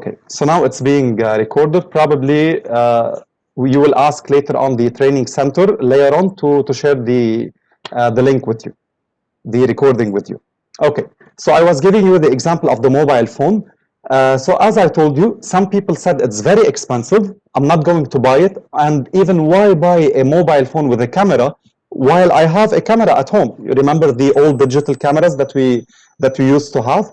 Okay, so now it's being recorded. Probably you will ask later on the training center LEORON to share the link with you, the recording with you. Okay, so I was giving you the example of the mobile phone. So as I told you, some people said it's very expensive. I'm not going to buy it. And even why buy a mobile phone with a camera while I have a camera at home? You remember the old digital cameras that we used to have?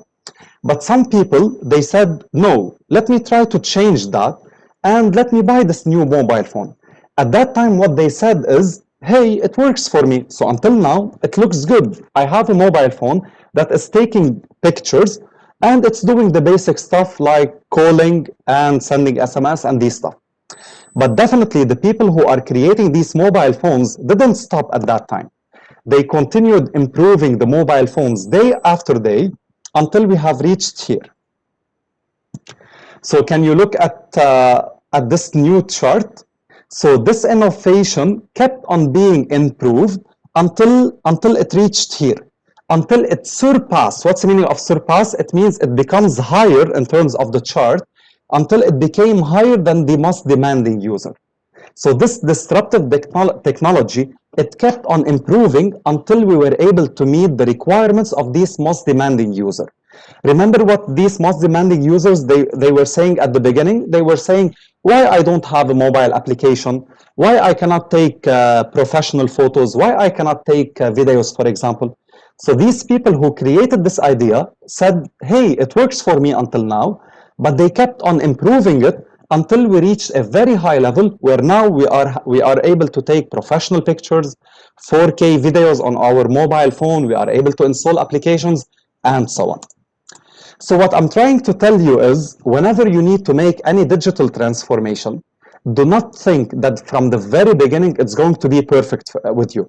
But some people, they said, no, let me try to change that and let me buy this new mobile phone. At that time, what they said is, hey, it works for me. So until now, it looks good. I have a mobile phone that is taking pictures and it's doing the basic stuff like calling and sending SMS and these stuff. But definitely the people who are creating these mobile phones didn't stop at that time. They continued improving the mobile phones day after day until we have reached here. So can you look at this new chart? So this innovation kept on being improved until it reached here, until it surpassed. What's the meaning of surpass? It means it becomes higher in terms of the chart, until it became higher than the most demanding user. So this disruptive technology, it kept on improving until we were able to meet the requirements of this most demanding user. Remember what these most demanding users, they were saying at the beginning? They were saying, why I don't have a mobile application? Why I cannot take professional photos? Why I cannot take videos, for example? So these people who created this idea said, hey, it works for me until now, but they kept on improving it until we reached a very high level where now we are able to take professional pictures, 4K videos on our mobile phone, we are able to install applications, and so on. So what I'm trying to tell you is, whenever you need to make any digital transformation, do not think that from the very beginning it's going to be perfect with you.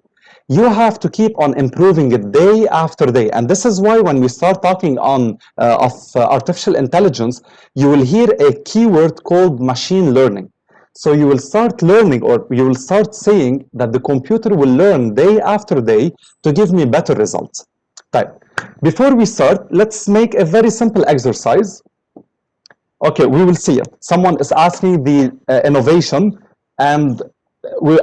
You have to keep on improving it day after day. And this is why when we start talking on of artificial intelligence, you will hear a keyword called machine learning. So you will start learning, or you will start saying that the computer will learn day after day to give me better results. Right. Before we start, let's make a very simple exercise. Okay, we will see it. Someone is asking the innovation, and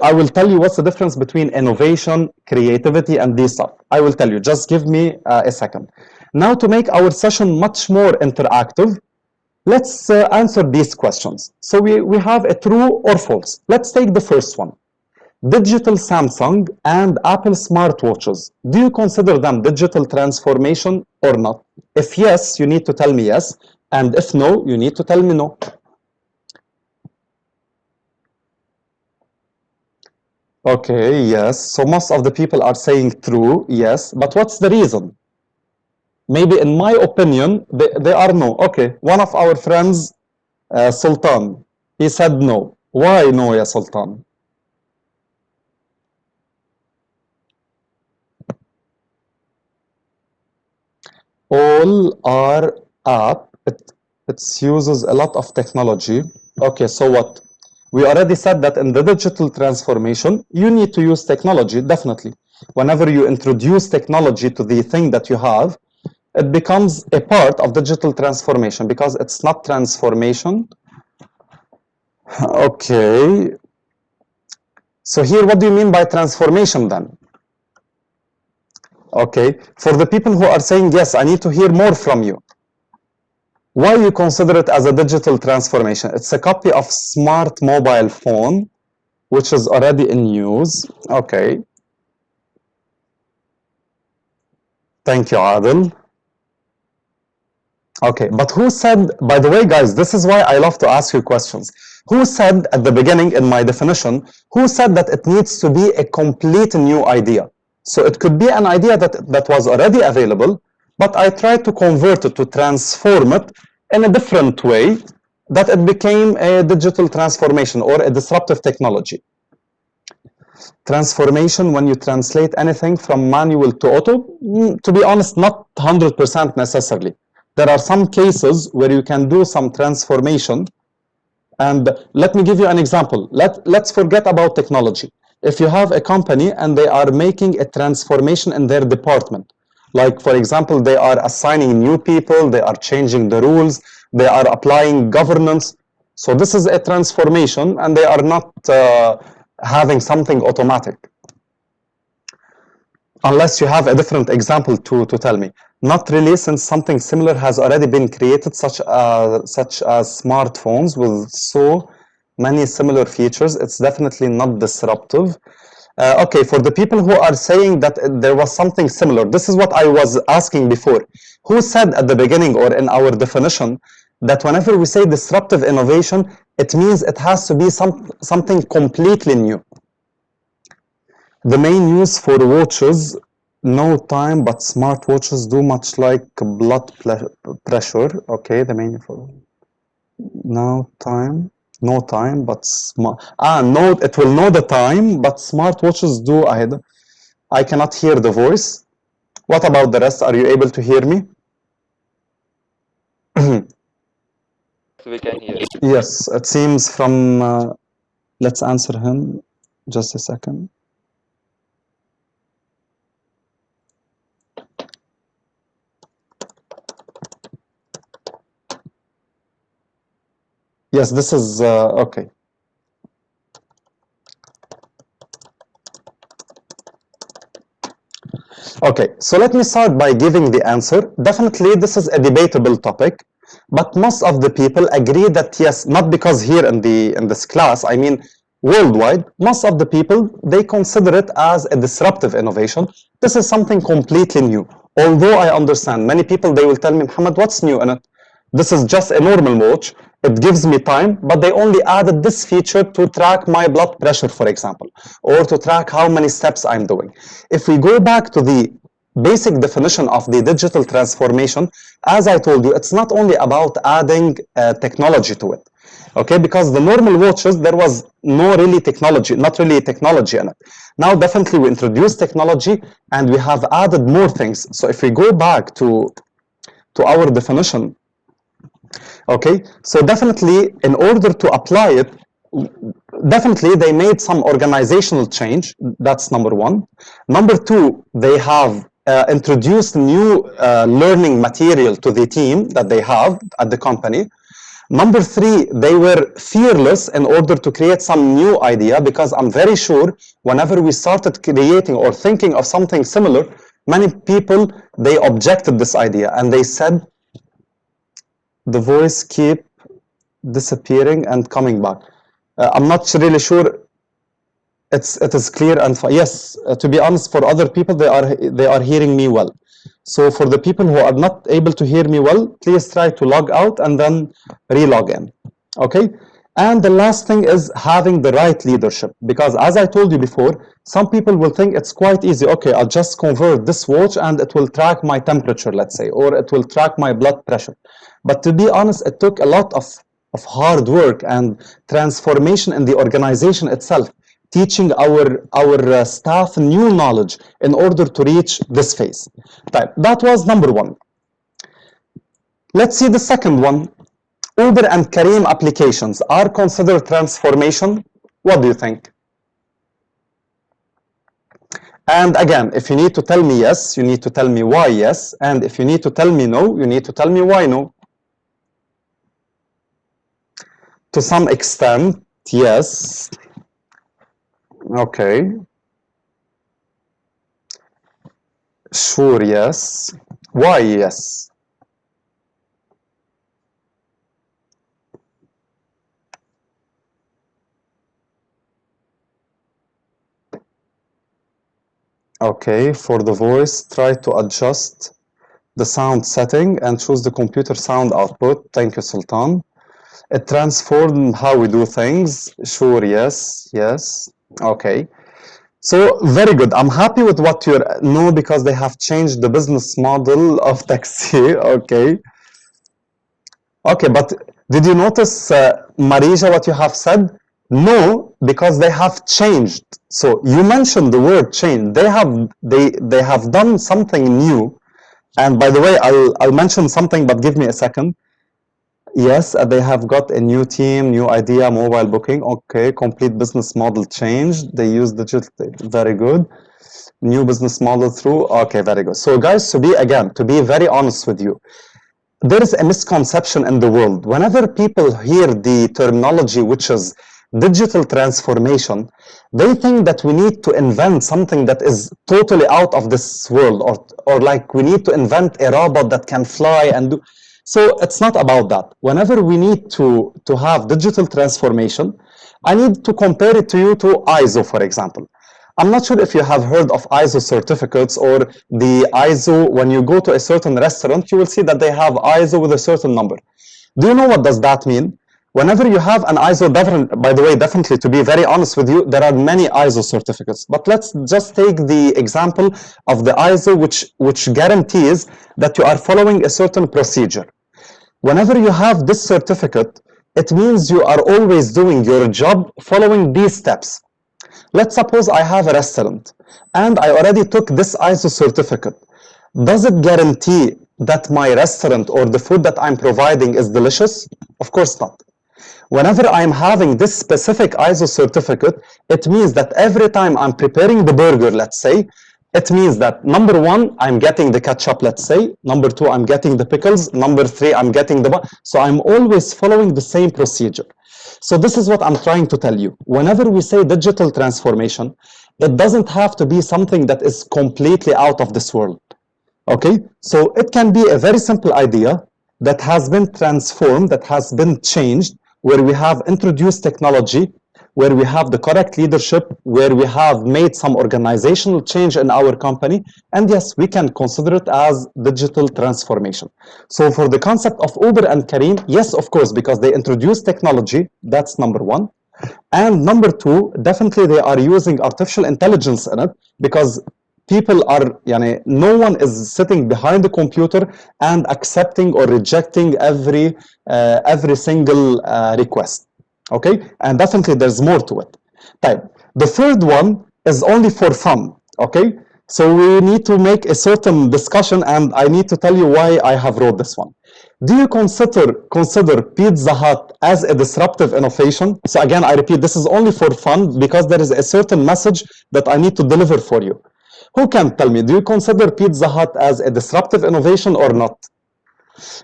I will tell you what's the difference between innovation, creativity, and this stuff. I will tell you, just give me a second. Now, to make our session much more interactive, let's answer these questions. So we have a true or false. Let's take the first one. Digital Samsung and Apple smartwatches, do you consider them digital transformation or not? If yes, you need to tell me yes. And if no, you need to tell me no. Okay, yes. So most of the people are saying true, yes. But what's the reason? Maybe in my opinion, they are no. Okay, one of our friends, Sultan, he said no. Why no, ya Sultan? All are app. It uses a lot of technology. Okay, so what? We already said that in the digital transformation, you need to use technology, definitely. Whenever you introduce technology to the thing that you have, it becomes a part of digital transformation because it's not transformation. Okay. So here, what do you mean by transformation then? Okay. For the people who are saying, yes, I need to hear more from you. Why you consider it as a digital transformation? It's a copy of smart mobile phone, which is already in use. Okay. Thank you, Adil. Okay, but who said, by the way, guys, this is why I love to ask you questions. Who said at the beginning in my definition, who said that it needs to be a complete new idea? So it could be an idea that was already available, but I tried to convert it, to transform it in a different way, that it became a digital transformation or a disruptive technology. Transformation, when you translate anything from manual to auto, to be honest, not 100% necessarily. There are some cases where you can do some transformation. And let me give you an example. Let's forget about technology. If you have a company and they are making a transformation in their department, like, for example, they are assigning new people, they are changing the rules, they are applying governance. So this is a transformation, and they are not having something automatic. Unless you have a different example to tell me. Not really, since something similar has already been created, such as smartphones with so many similar features. It's definitely not disruptive. Okay, for the people who are saying that there was something similar, this is what I was asking before. Who said at the beginning or in our definition that whenever we say disruptive innovation, it means it has to be something completely new? The main use for watches, no time, but smart watches do much like blood pressure. Okay, the main for no time, no time, but smart. No, it will know the time, but smart watches do. I cannot hear the voice. What about the rest? Are you able to hear me? We can hear. Yes, it seems from. Let's answer him. Just a second. Yes, this is okay. Okay, so let me start by giving the answer. Definitely, this is a debatable topic, but most of the people agree that yes, not because here in this class, I mean worldwide, most of the people, they consider it as a disruptive innovation. This is something completely new. Although I understand many people, they will tell me, Muhammad, what's new in it? This is just a normal watch. It gives me time, but they only added this feature to track my blood pressure, for example, or to track how many steps I'm doing. If we go back to the basic definition of the digital transformation, as I told you, it's not only about adding technology to it. Okay, because the normal watches, there was no really technology, not really technology in it. Now, definitely we introduced technology and we have added more things. So if we go back to our definition, okay, so definitely in order to apply it, definitely they made some organizational change. That's number one. Number two, they have introduced new learning material to the team that they have at the company. Number three, they were fearless in order to create some new idea, because I'm very sure whenever we started creating or thinking of something similar, many people, they objected this idea and they said the voice keep disappearing and coming back. I'm not really sure it is clear and yes. To be honest, for other people, they are hearing me well. So for the people who are not able to hear me well, please try to log out and then re-log in. Okay. And the last thing is having the right leadership, because as I told you before, some people will think it's quite easy. Okay, I'll just convert this watch and it will track my temperature, let's say, or it will track my blood pressure. But to be honest, it took a lot of hard work and transformation in the organization itself, teaching our staff new knowledge in order to reach this phase. That was number one. Let's see the second one. Uber and Careem applications are considered transformation. What do you think? And again, if you need to tell me yes, you need to tell me why yes. And if you need to tell me no, you need to tell me why no. To some extent, yes. Okay. Sure, yes. Why yes? Okay, for the voice, try to adjust the sound setting and choose the computer sound output. Thank you, Sultan. It transformed how we do things. Sure, yes, yes. Okay. So very good. I'm happy with what you know, because they have changed the business model of taxi. Okay. Okay, but did you notice, Marija, what you have said? No, because they have changed. So you mentioned the word change. They have done something new. And by the way, I'll mention something, but give me a second. Yes, they have got a new team, new idea, mobile booking. Okay, complete business model changed. They use digital. Very good. New business model through. Okay, very good. So guys, to be very honest with you, there is a misconception in the world. Whenever people hear the terminology, which is digital transformation, they think that we need to invent something that is totally out of this world, or like we need to invent a robot that can fly and do. So it's not about that. Whenever we need to have digital transformation, I need to compare it to you to ISO, for example. I'm not sure if you have heard of ISO certificates or the ISO. When you go to a certain restaurant, you will see that they have ISO with a certain number. Do you know what does that mean? Whenever you have an ISO, by the way, definitely to be very honest with you, there are many ISO certificates. But let's just take the example of the ISO, which guarantees that you are following a certain procedure. Whenever you have this certificate, it means you are always doing your job following these steps. Let's suppose I have a restaurant and I already took this ISO certificate. Does it guarantee that my restaurant or the food that I'm providing is delicious? Of course not. Whenever I'm having this specific ISO certificate, it means that every time I'm preparing the burger, let's say, it means that number one, I'm getting the ketchup, let's say. Number two, I'm getting the pickles. Number three, I'm getting the... So I'm always following the same procedure. So this is what I'm trying to tell you. Whenever we say digital transformation, it doesn't have to be something that is completely out of this world. Okay, so it can be a very simple idea that has been transformed, that has been changed, where we have introduced technology, where we have the correct leadership, where we have made some organizational change in our company, and yes, we can consider it as digital transformation. So for the concept of Uber and Kareem, yes, of course, because they introduced technology, that's number one. And number two, definitely they are using artificial intelligence in it, because people are, no one is sitting behind the computer and accepting or rejecting every single request. Okay, and definitely there's more to it. Type. The third one is only for fun. Okay, so we need to make a certain discussion, and I need to tell you why I have wrote this one. Do you consider Pizza Hut as a disruptive innovation? So again, I repeat, this is only for fun because there is a certain message that I need to deliver for you. Who can tell me, do you consider Pizza Hut as a disruptive innovation or not?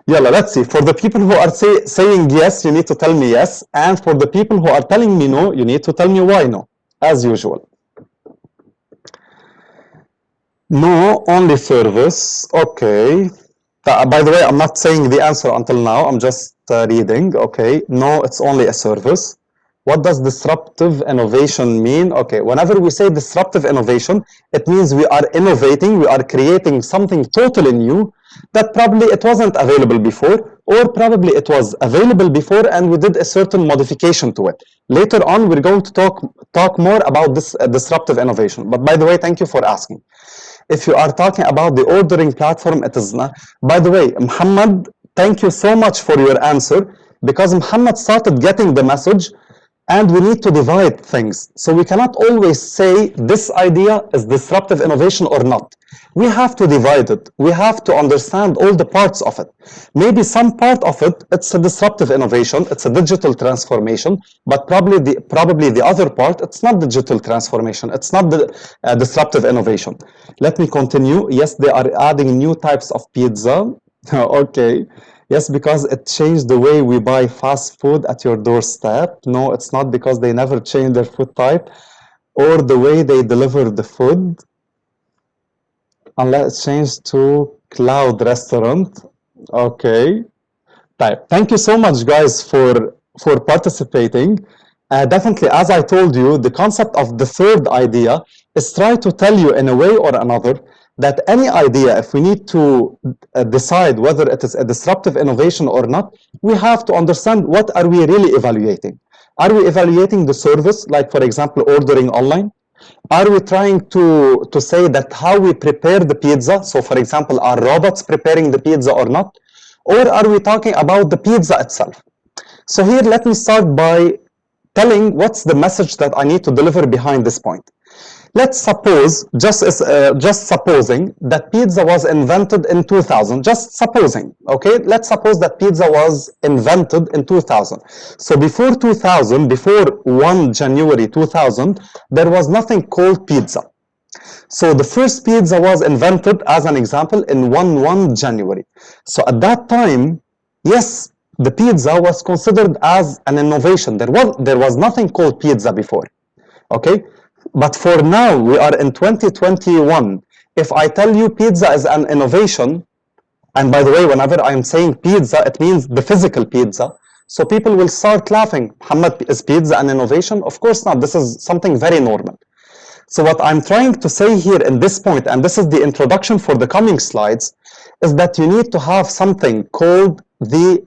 Yalla, let's see. For the people who are saying yes, you need to tell me yes. And for the people who are telling me no, you need to tell me why no, as usual. No, only service. Okay. By the way, I'm not saying the answer until now. I'm just reading. Okay. No, it's only a service. What does disruptive innovation mean? Okay, whenever we say disruptive innovation, it means we are innovating, we are creating something totally new that probably it wasn't available before, or probably it was available before and we did a certain modification to it. Later on, we're going to talk more about this disruptive innovation. But by the way, thank you for asking. If you are talking about the ordering platform, it is not. By the way, Muhammad, thank you so much for your answer, because Muhammad started getting the message. And we need to divide things. So we cannot always say this idea is disruptive innovation or not. We have to divide it. We have to understand all the parts of it. Maybe some part of it, it's a disruptive innovation, it's a digital transformation, but probably the other part, it's not digital transformation, it's not the disruptive innovation. Let me continue. Yes, they are adding new types of pizza. Okay. Yes, because it changed the way we buy fast food at your doorstep. No, it's not because they never changed their food type or the way they deliver the food, unless it's changed to cloud restaurant. Okay. Type. Thank you so much, guys, for participating. Definitely, as I told you, the concept of the third idea is try to tell you in a way or another that any idea, if we need to decide whether it is a disruptive innovation or not, we have to understand what are we really evaluating. Are we evaluating the service, like for example, ordering online? Are we trying to say that how we prepare the pizza? So for example, are robots preparing the pizza or not? Or are we talking about the pizza itself? So here, let me start by telling what's the message that I need to deliver behind this point. Let's suppose, just supposing that pizza was invented in 2000, just supposing, okay? Let's suppose that pizza was invented in 2000. So before 2000, before 1 January 2000, there was nothing called pizza. So the first pizza was invented, as an example, in 1 January. So at that time, yes, the pizza was considered as an innovation. There was nothing called pizza before. Okay, but for now, we are in 2021. If I tell you pizza is an innovation, and by the way, whenever I'm saying pizza, it means the physical pizza. So people will start laughing. Muhammad, is pizza an innovation? Of course not. This is something very normal. So what I'm trying to say here in this point, and this is the introduction for the coming slides, is that you need to have something called the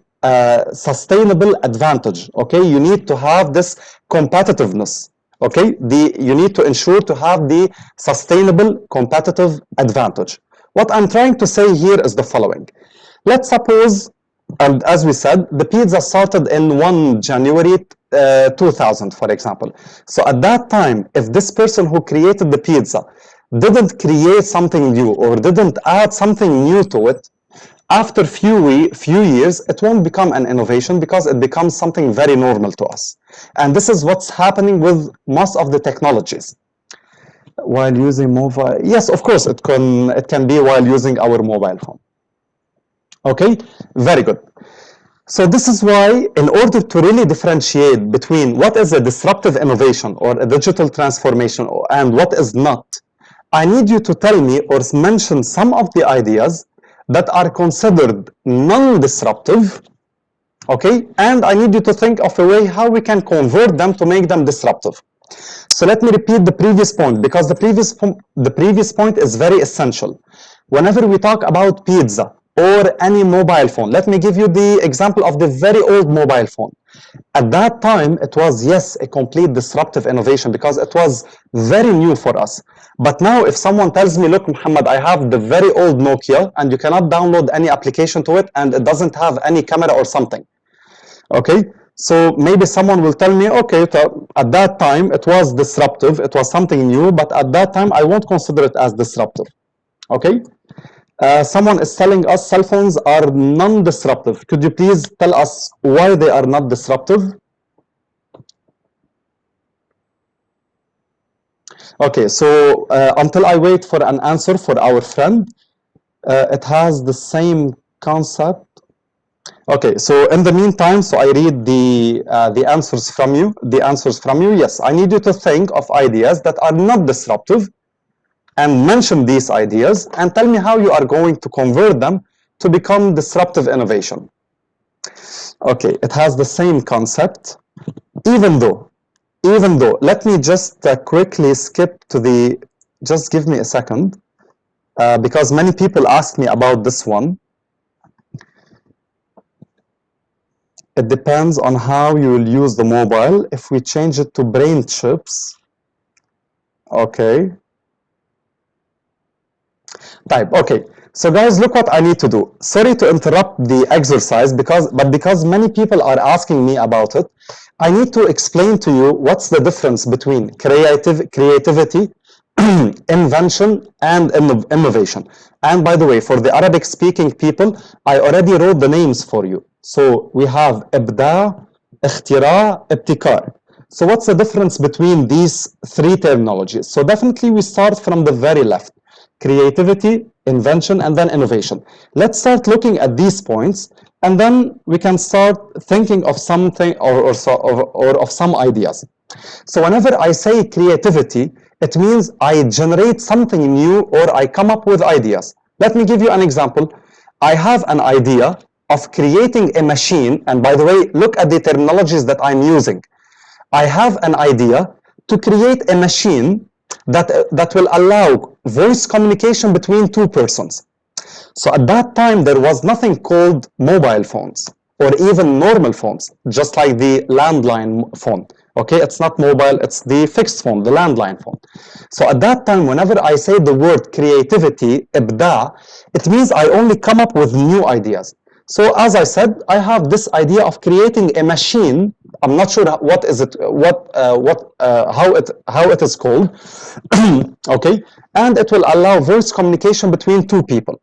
sustainable advantage. Okay, you need to have this competitiveness. Okay, you need to ensure to have the sustainable competitive advantage. What I'm trying to say here is the following. Let's suppose, and as we said, the pizza started in 1 January 2000, for example. So at that time, if this person who created the pizza didn't create something new or didn't add something new to it, after few years, it won't become an innovation because it becomes something very normal to us. And this is what's happening with most of the technologies. While using mobile, yes, of course, it can be while using our mobile phone. Okay, very good. So this is why, in order to really differentiate between what is a disruptive innovation or a digital transformation and what is not, I need you to tell me or mention some of the ideas that are considered non-disruptive, okay? And I need you to think of a way how we can convert them to make them disruptive. So let me repeat the previous point, because the previous point is very essential. Whenever we talk about pizza or any mobile phone, let me give you the example of the very old mobile phone. At that time, it was, yes, a complete disruptive innovation because it was very new for us. But now, if someone tells me, look, Muhammad, I have the very old Nokia and you cannot download any application to it and it doesn't have any camera or something, okay? So maybe someone will tell me, okay, at that time it was disruptive, it was something new, but at that time I won't consider it as disruptive, okay? Someone is telling us cell phones are non-disruptive. Could you please tell us why they are not disruptive? Okay, so until I wait for an answer for our friend, it has the same concept. Okay, so in the meantime, so I read the answers from you. The answers from you, yes, I need you to think of ideas that are not disruptive and mention these ideas and tell me how you are going to convert them to become disruptive innovation. Okay, it has the same concept, even though, let me just quickly skip to the, just give me a second, because many people ask me about this one. It depends on how you will use the mobile. If we change it to brain chips, okay. Type, okay. So guys, look what I need to do. Sorry to interrupt the exercise, because many people are asking me about it, I need to explain to you what's the difference between creativity, invention, and innovation. And by the way, for the Arabic speaking people, I already wrote the names for you. So we have إبداع, اختراع, ابتكار. So what's the difference between these three terminologies? So definitely we start from the very left. Creativity, invention, and then innovation. Let's start looking at these points, and then we can start thinking of something or of some ideas. So whenever I say creativity, it means I generate something new or I come up with ideas. Let me give you an example. I have an idea of creating a machine, and by the way, look at the terminologies that I'm using. I have an idea to create a machine that will allow voice communication between two persons. So at that time, there was nothing called mobile phones or even normal phones, just like the landline phone. Okay, it's not mobile, it's the fixed phone, the landline phone. So at that time, whenever I say the word creativity, ibda, it means I only come up with new ideas. So as I said, I have this idea of creating a machine. I'm not sure what is it, how it is called. Okay, and it will allow voice communication between two people.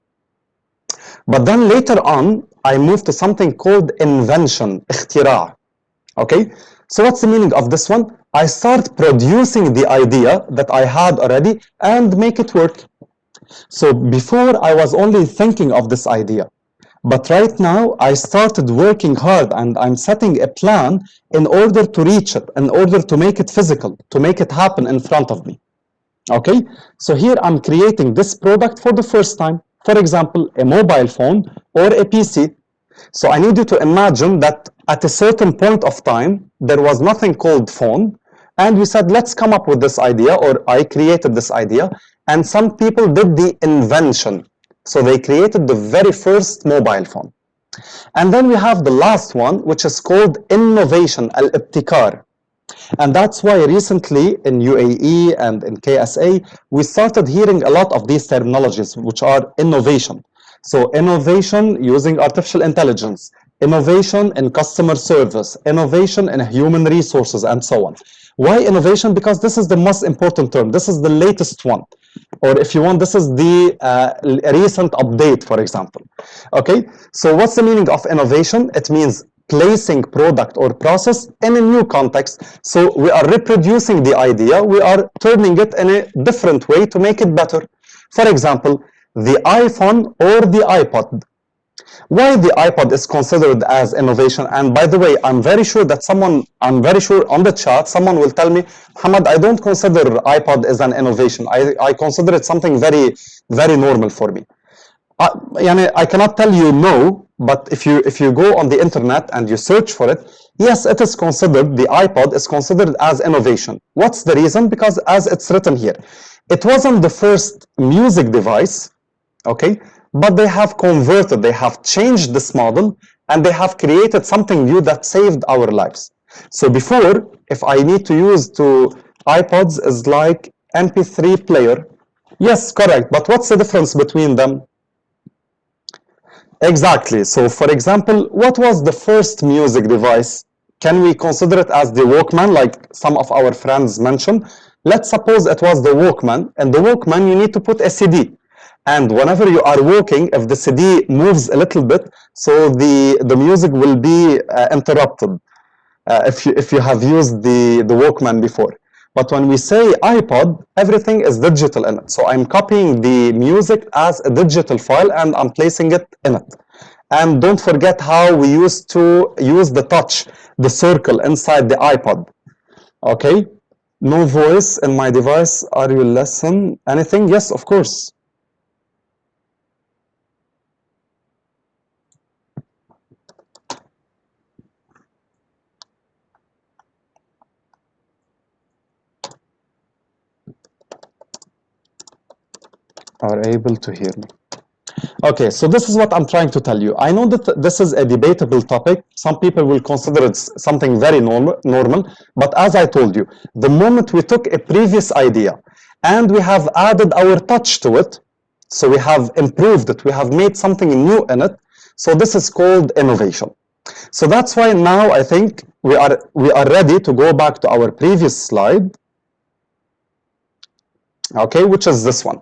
But then later on, I moved to something called invention, اختراع. Okay, So what's the meaning of this one? I start producing the idea that I had already and make it work. So before I was only thinking of this idea, but right now I started working hard and I'm setting a plan in order to reach it, in order to make it physical, to make it happen in front of me. Okay, so here I'm creating this product for the first time. For example, a mobile phone or a PC. So I need you to imagine that at a certain point of time, there was nothing called phone. And we said, let's come up with this idea, or I created this idea. And some people did the invention. So they created the very first mobile phone. And then we have the last one, which is called innovation, al-ibtikar. And that's why recently in UAE and in KSA, we started hearing a lot of these terminologies, which are innovation. So innovation using artificial intelligence, innovation in customer service, innovation in human resources, and so on. Why innovation? Because this is the most important term. This is the latest one. Or if you want, this is the recent update, for example. Okay, so what's the meaning of innovation? It means placing product or process in a new context. So we are reproducing the idea, we are turning it in a different way to make it better. For example, the iPhone or the iPod. Why the iPod is considered as innovation? And by the way, I'm very sure on the chat, someone will tell me, Muhammad, I don't consider iPod as an innovation. I consider it something very, very normal for me. I cannot tell you no, but if you go on the internet and you search for it, yes, it is considered, the iPod is considered as innovation. What's the reason? Because as it's written here, it wasn't the first music device, okay, but they have converted, they have changed this model, and they have created something new that saved our lives. So before, if I need to use two iPods is like MP3 player. Yes, correct, but what's the difference between them? Exactly. So, for example, what was the first music device? Can we consider it as the Walkman, like some of our friends mentioned? Let's suppose it was the Walkman. And the Walkman, you need to put a CD. And whenever you are walking, if the CD moves a little bit, so the music will be interrupted if you have used the Walkman before. But when we say iPod, everything is digital in it. So I'm copying the music as a digital file and I'm placing it in it. And don't forget how we used to use the touch, the circle inside the iPod. Okay? No voice in my device. Are you listen? Anything? Yes, of course. Are able to hear me. Okay, so this is what I'm trying to tell you. I know that this is a debatable topic. Some people will consider it something very normal, but as I told you, the moment we took a previous idea and we have added our touch to it, so we have improved it, we have made something new in it, so this is called innovation. So that's why now I think we are ready to go back to our previous slide, okay, which is this one.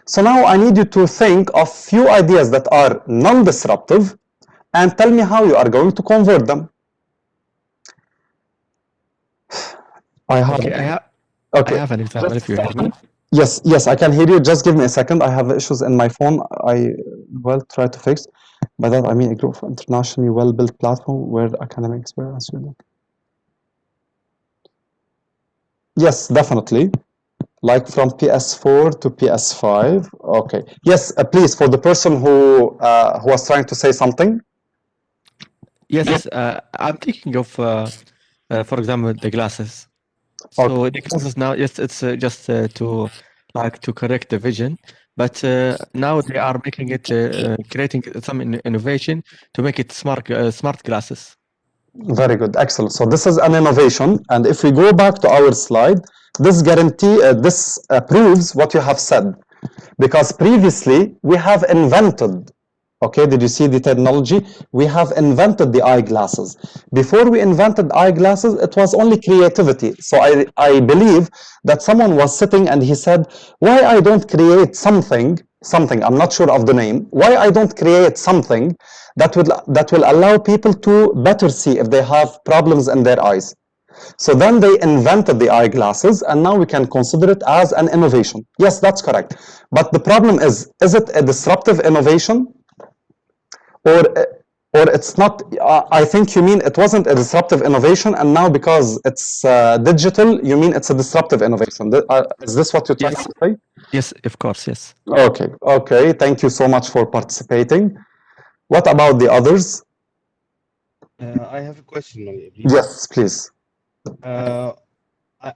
So now I need you to think of few ideas that are non-disruptive and tell me how you are going to convert them. I have an example if you hear me. Yes, I can hear you. Just give me a second. I have issues in my phone. I will try to fix. By that I mean a group of internationally well-built platform where academic experience. Yes, definitely. Like from PS4 to PS5. Okay. Yes, please, for the person who was trying to say something. Yes, I'm thinking of, for example, the glasses. So the glasses now, yes, it's just to correct the vision, but now they are making it, creating some innovation to make it smart glasses. Very good, excellent. So this is an innovation, and if we go back to our slide, this proves what you have said, because previously we have invented. Okay, did you see the technology? We have invented the eyeglasses. Before we invented eyeglasses, it was only creativity. So I believe that someone was sitting and he said, why I don't create something, I'm not sure of the name, why I don't create something that will allow people to better see if they have problems in their eyes. So then they invented the eyeglasses, and now we can consider it as an innovation. Yes, that's correct. But the problem is it a disruptive innovation? Or it's not? I think you mean it wasn't a disruptive innovation, and now because it's digital, you mean it's a disruptive innovation. Is this what you're trying Yes. to say? Yes, of course, yes. Okay, okay. Thank you so much for participating. What about the others? I have a question, please. Yes, please.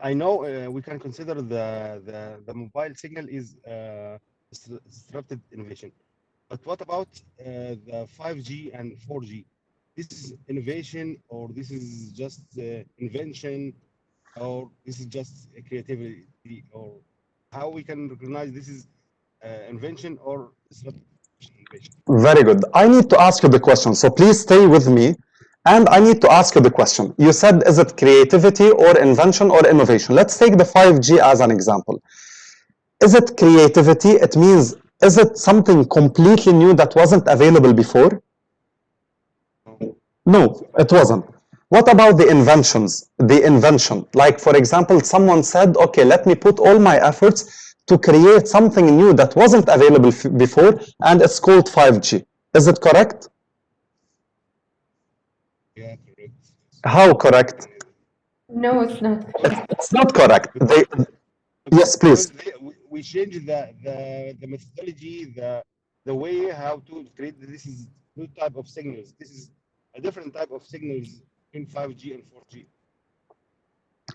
I know we can consider the mobile signal is disruptive innovation, but what about the 5G and 4G? This is innovation, or this is just invention, or this is just creativity, or how we can recognize this is invention or disruptive innovation? Very good. I need to ask you the question, so please stay with me. And I need to ask you the question. You said, is it creativity or invention or innovation? Let's take the 5G as an example. Is it creativity? It means, is it something completely new that wasn't available before? No, it wasn't. What about the inventions? The invention. Like, for example, someone said, okay, let me put all my efforts to create something new that wasn't available before, and it's called 5G. Is it correct? Yeah, correct. How correct? No, it's not. It's not correct. Yes, please. Because we changed the methodology, the way how to create. This is new type of signals. This is a different type of signals in 5G and 4G.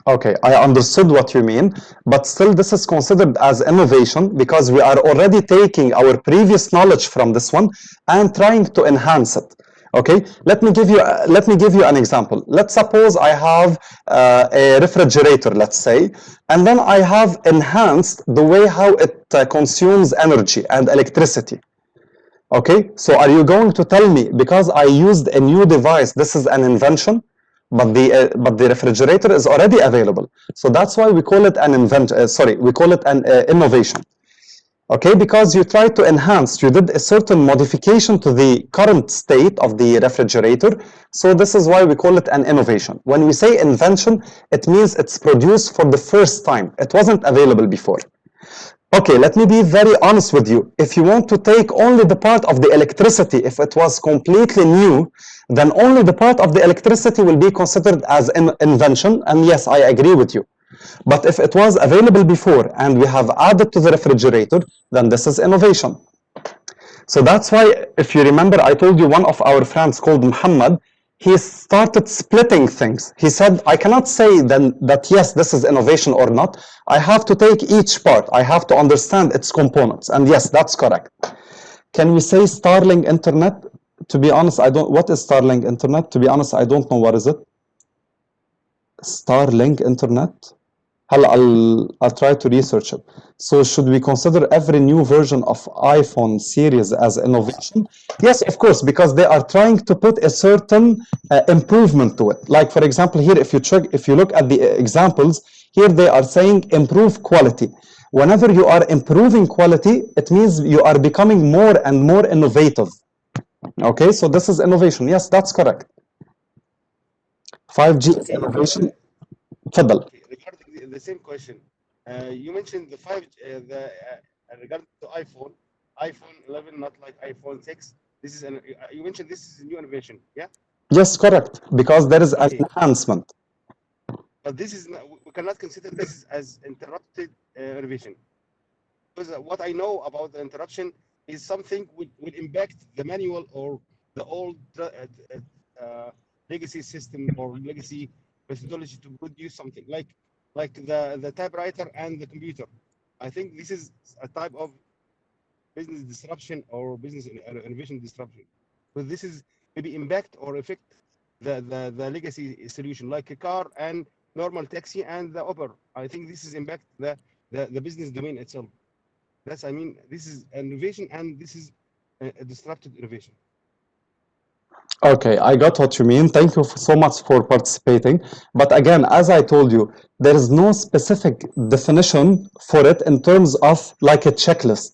Okay, I understood what you mean, but still this is considered as innovation because we are already taking our previous knowledge from this one and trying to enhance it. Okay, let me give you an example. Let's suppose I have a refrigerator, let's say, and then I have enhanced the way how it consumes energy and electricity. Okay, so are you going to tell me because I used a new device, this is an invention? But the refrigerator is already available, so that's why we call it an we call it an innovation. Okay, because you try to enhance, you did a certain modification to the current state of the refrigerator, so this is why we call it an innovation. When we say invention, it means it's produced for the first time. It wasn't available before. Okay, let me be very honest with you. If you want to take only the part of the electricity, if it was completely new, then only the part of the electricity will be considered as an invention. And yes, I agree with you. But if it was available before and we have added to the refrigerator, then this is innovation. So that's why, if you remember, I told you one of our friends called Muhammad, he started splitting things. He said, I cannot say then that yes, this is innovation or not. I have to take each part. I have to understand its components. And yes, that's correct. Can we say Starlink Internet? To be honest, I don't. What is Starlink Internet? To be honest, I don't know what is it. Starlink Internet? I'll try to research it. So should we consider every new version of iPhone series as innovation? Yes, of course, because they are trying to put a certain improvement to it. Like for example, here, if you look at the examples, here they are saying improve quality. Whenever you are improving quality, it means you are becoming more and more innovative. Okay, so this is innovation. Yes, that's correct. 5G is innovation. تفضل. Okay, regarding the same question, you mentioned the regarding to iPhone 11, not like iPhone 6. This is you mentioned this is a new innovation, yeah? Yes, correct. Because there is an Okay. enhancement. But this is not, we cannot consider this as interrupted innovation. Because what I know about the interruption is something will impact the manual or the old legacy system or legacy methodology to produce something like the typewriter and the computer. I think this is a type of business disruption or business innovation disruption. But this is maybe impact or affect the legacy solution like a car and normal taxi and the Uber. I think this is impact the business domain itself. That's, I mean, this is innovation and this is a disruptive innovation. Okay, I got what you mean. Thank you so much for participating. But again, as I told you, there is no specific definition for it in terms of like a checklist.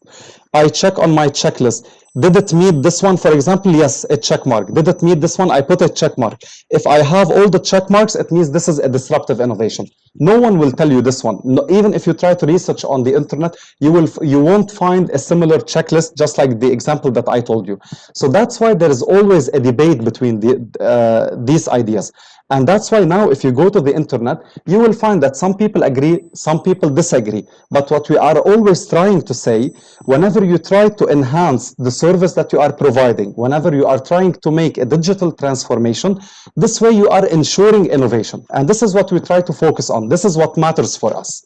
I check on my checklist. Did it meet this one? For example, yes, a check mark. Did it meet this one? I put a check mark. If I have all the check marks, it means this is a disruptive innovation. No one will tell you this one. No, even if you try to research on the internet, you won't find a similar checklist, just like the example that I told you. So that's why there is always a debate between these ideas. And that's why now, if you go to the internet, you will find that some people agree, some people disagree. But what we are always trying to say, whenever you try to enhance the service that you are providing, whenever you are trying to make a digital transformation, this way you are ensuring innovation. And this is what we try to focus on. This is what matters for us.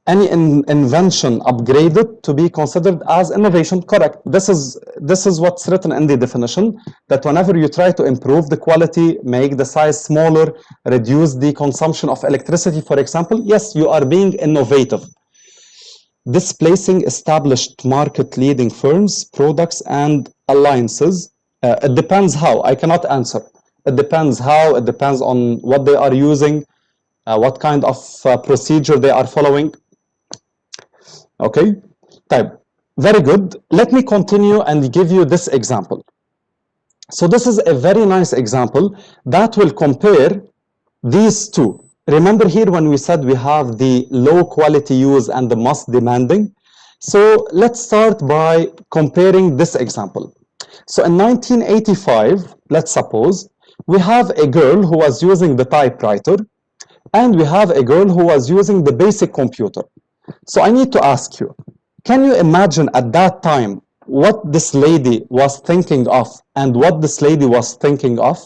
Any invention upgraded to be considered as innovation, correct. This is what's written in the definition, that whenever you try to improve the quality, make the size smaller, reduce the consumption of electricity, for example, yes, you are being innovative. Displacing established market-leading firms, products, and alliances. It depends how. I cannot answer. It depends how. It depends on what they are using, what kind of procedure they are following. Okay, type. Very good. Let me continue and give you this example. So this is a very nice example that will compare these two. Remember here when we said we have the low quality use and the most demanding? So let's start by comparing this example. So in 1985, let's suppose, we have a girl who was using the typewriter and we have a girl who was using the basic computer. So I need to ask you, can you imagine at that time what this lady was thinking of and what this lady was thinking of?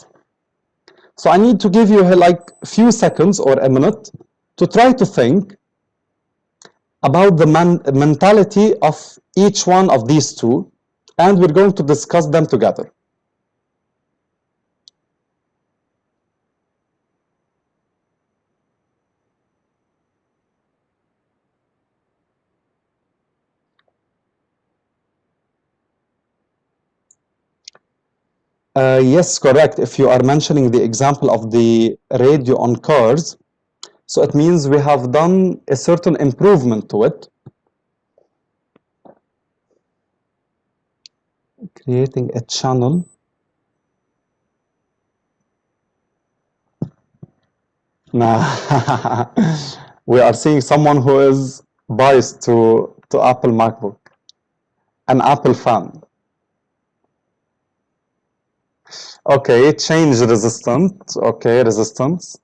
So I need to give you like a few seconds or a minute to try to think about the mentality of each one of these two, and we're going to discuss them together. Yes, correct. If you are mentioning the example of the radio on cars, so it means we have done a certain improvement to it. Creating a channel. Nah. We are seeing someone who is biased to Apple MacBook, an Apple fan. Okay, change resistant. Okay, resistance.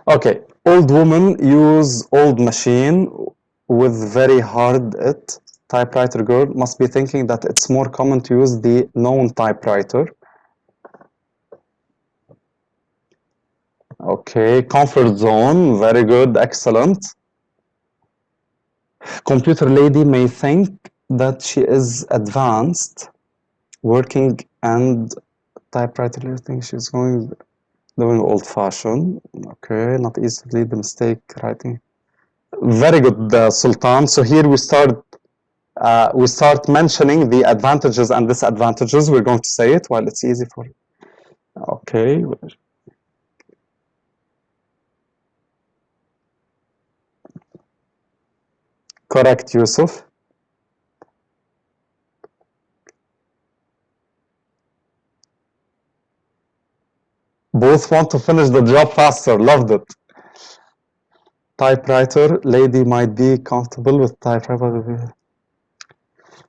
Okay, old woman use old machine with very hard it. Typewriter girl must be thinking that it's more common to use the known typewriter. Okay, comfort zone, very good, excellent. Computer lady may think that she is advanced, working, and typewriter lady thinks she's doing old-fashioned. Okay, not easily the mistake writing. Very good, Sultan. So here we start mentioning the advantages and disadvantages. We're going to say it while it's easy for you. Okay. Correct, Yusuf. Both want to finish the job faster. Loved it. Typewriter lady might be comfortable with typewriter.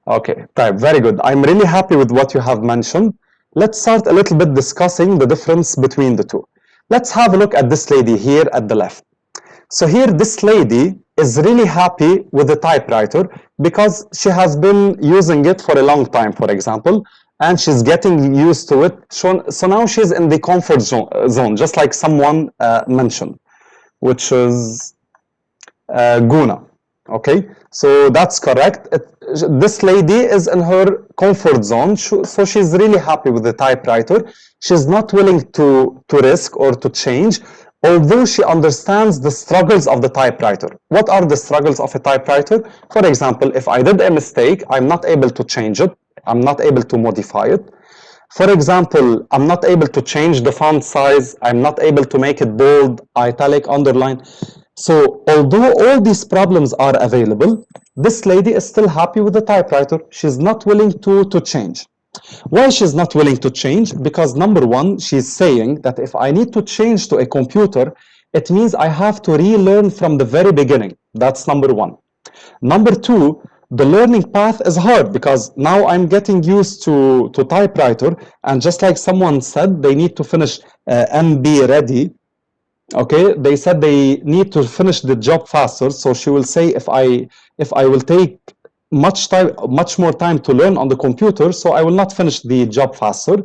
Okay, type. Very good. I'm really happy with what you have mentioned. Let's start a little bit discussing the difference between the two. Let's have a look at this lady here at the left. So here, this lady is really happy with the typewriter because she has been using it for a long time, for example, and she's getting used to it. So now she's in the comfort zone, just like someone mentioned, which is Guna. Okay, so that's correct. This lady is in her comfort zone, so she's really happy with the typewriter. She's not willing to risk or to change, although she understands the struggles of the typewriter. What are the struggles of a typewriter? For example, if I did a mistake, I'm not able to change it. I'm not able to modify it. For example, I'm not able to change the font size. I'm not able to make it bold, italic, underline. So although all these problems are available, this lady is still happy with the typewriter. She's not willing to change. Why she's not willing to change? Because number one, she's saying that if I need to change to a computer, it means I have to relearn from the very beginning. That's number one. Number two, the learning path is hard because now I'm getting used to typewriter, and just like someone said, they need to finish MB ready. Okay, they said they need to finish the job faster. So she will say, if I will take much more time to learn on the computer, so I will not finish the job faster.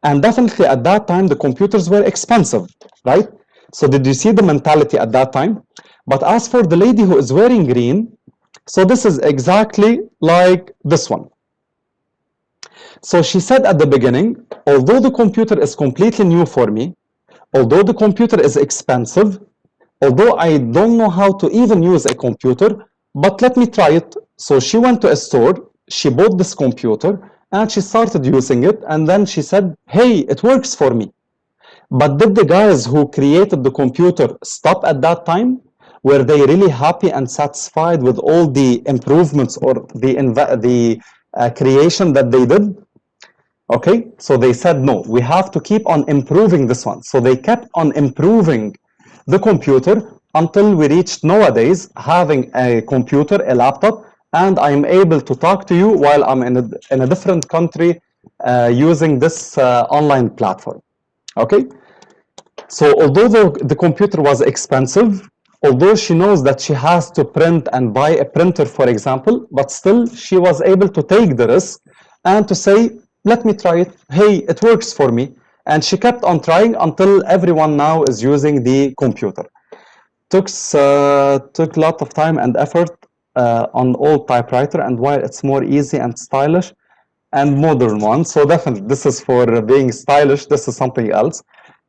And definitely at that time, the computers were expensive, right? So did you see the mentality at that time? But as for the lady who is wearing green, so this is exactly like this one. So she said at the beginning, although the computer is completely new for me, although the computer is expensive, although I don't know how to even use a computer, but let me try it. So she went to a store, she bought this computer, and she started using it, and then she said, hey, it works for me. But did the guys who created the computer stop at that time? Were they really happy and satisfied with all the improvements or the creation that they did? Okay, so they said, no, we have to keep on improving this one. So they kept on improving the computer until we reached nowadays having a computer, a laptop, and I'm able to talk to you while I'm in a different country using this online platform. Okay, so although the computer was expensive, although she knows that she has to print and buy a printer, for example, but still she was able to take the risk and to say, let me try it. Hey, it works for me. And she kept on trying until everyone now is using the computer. Took a lot of time and effort on old typewriter, and while it's more easy and stylish and modern one, so definitely this is for being stylish, this is something else.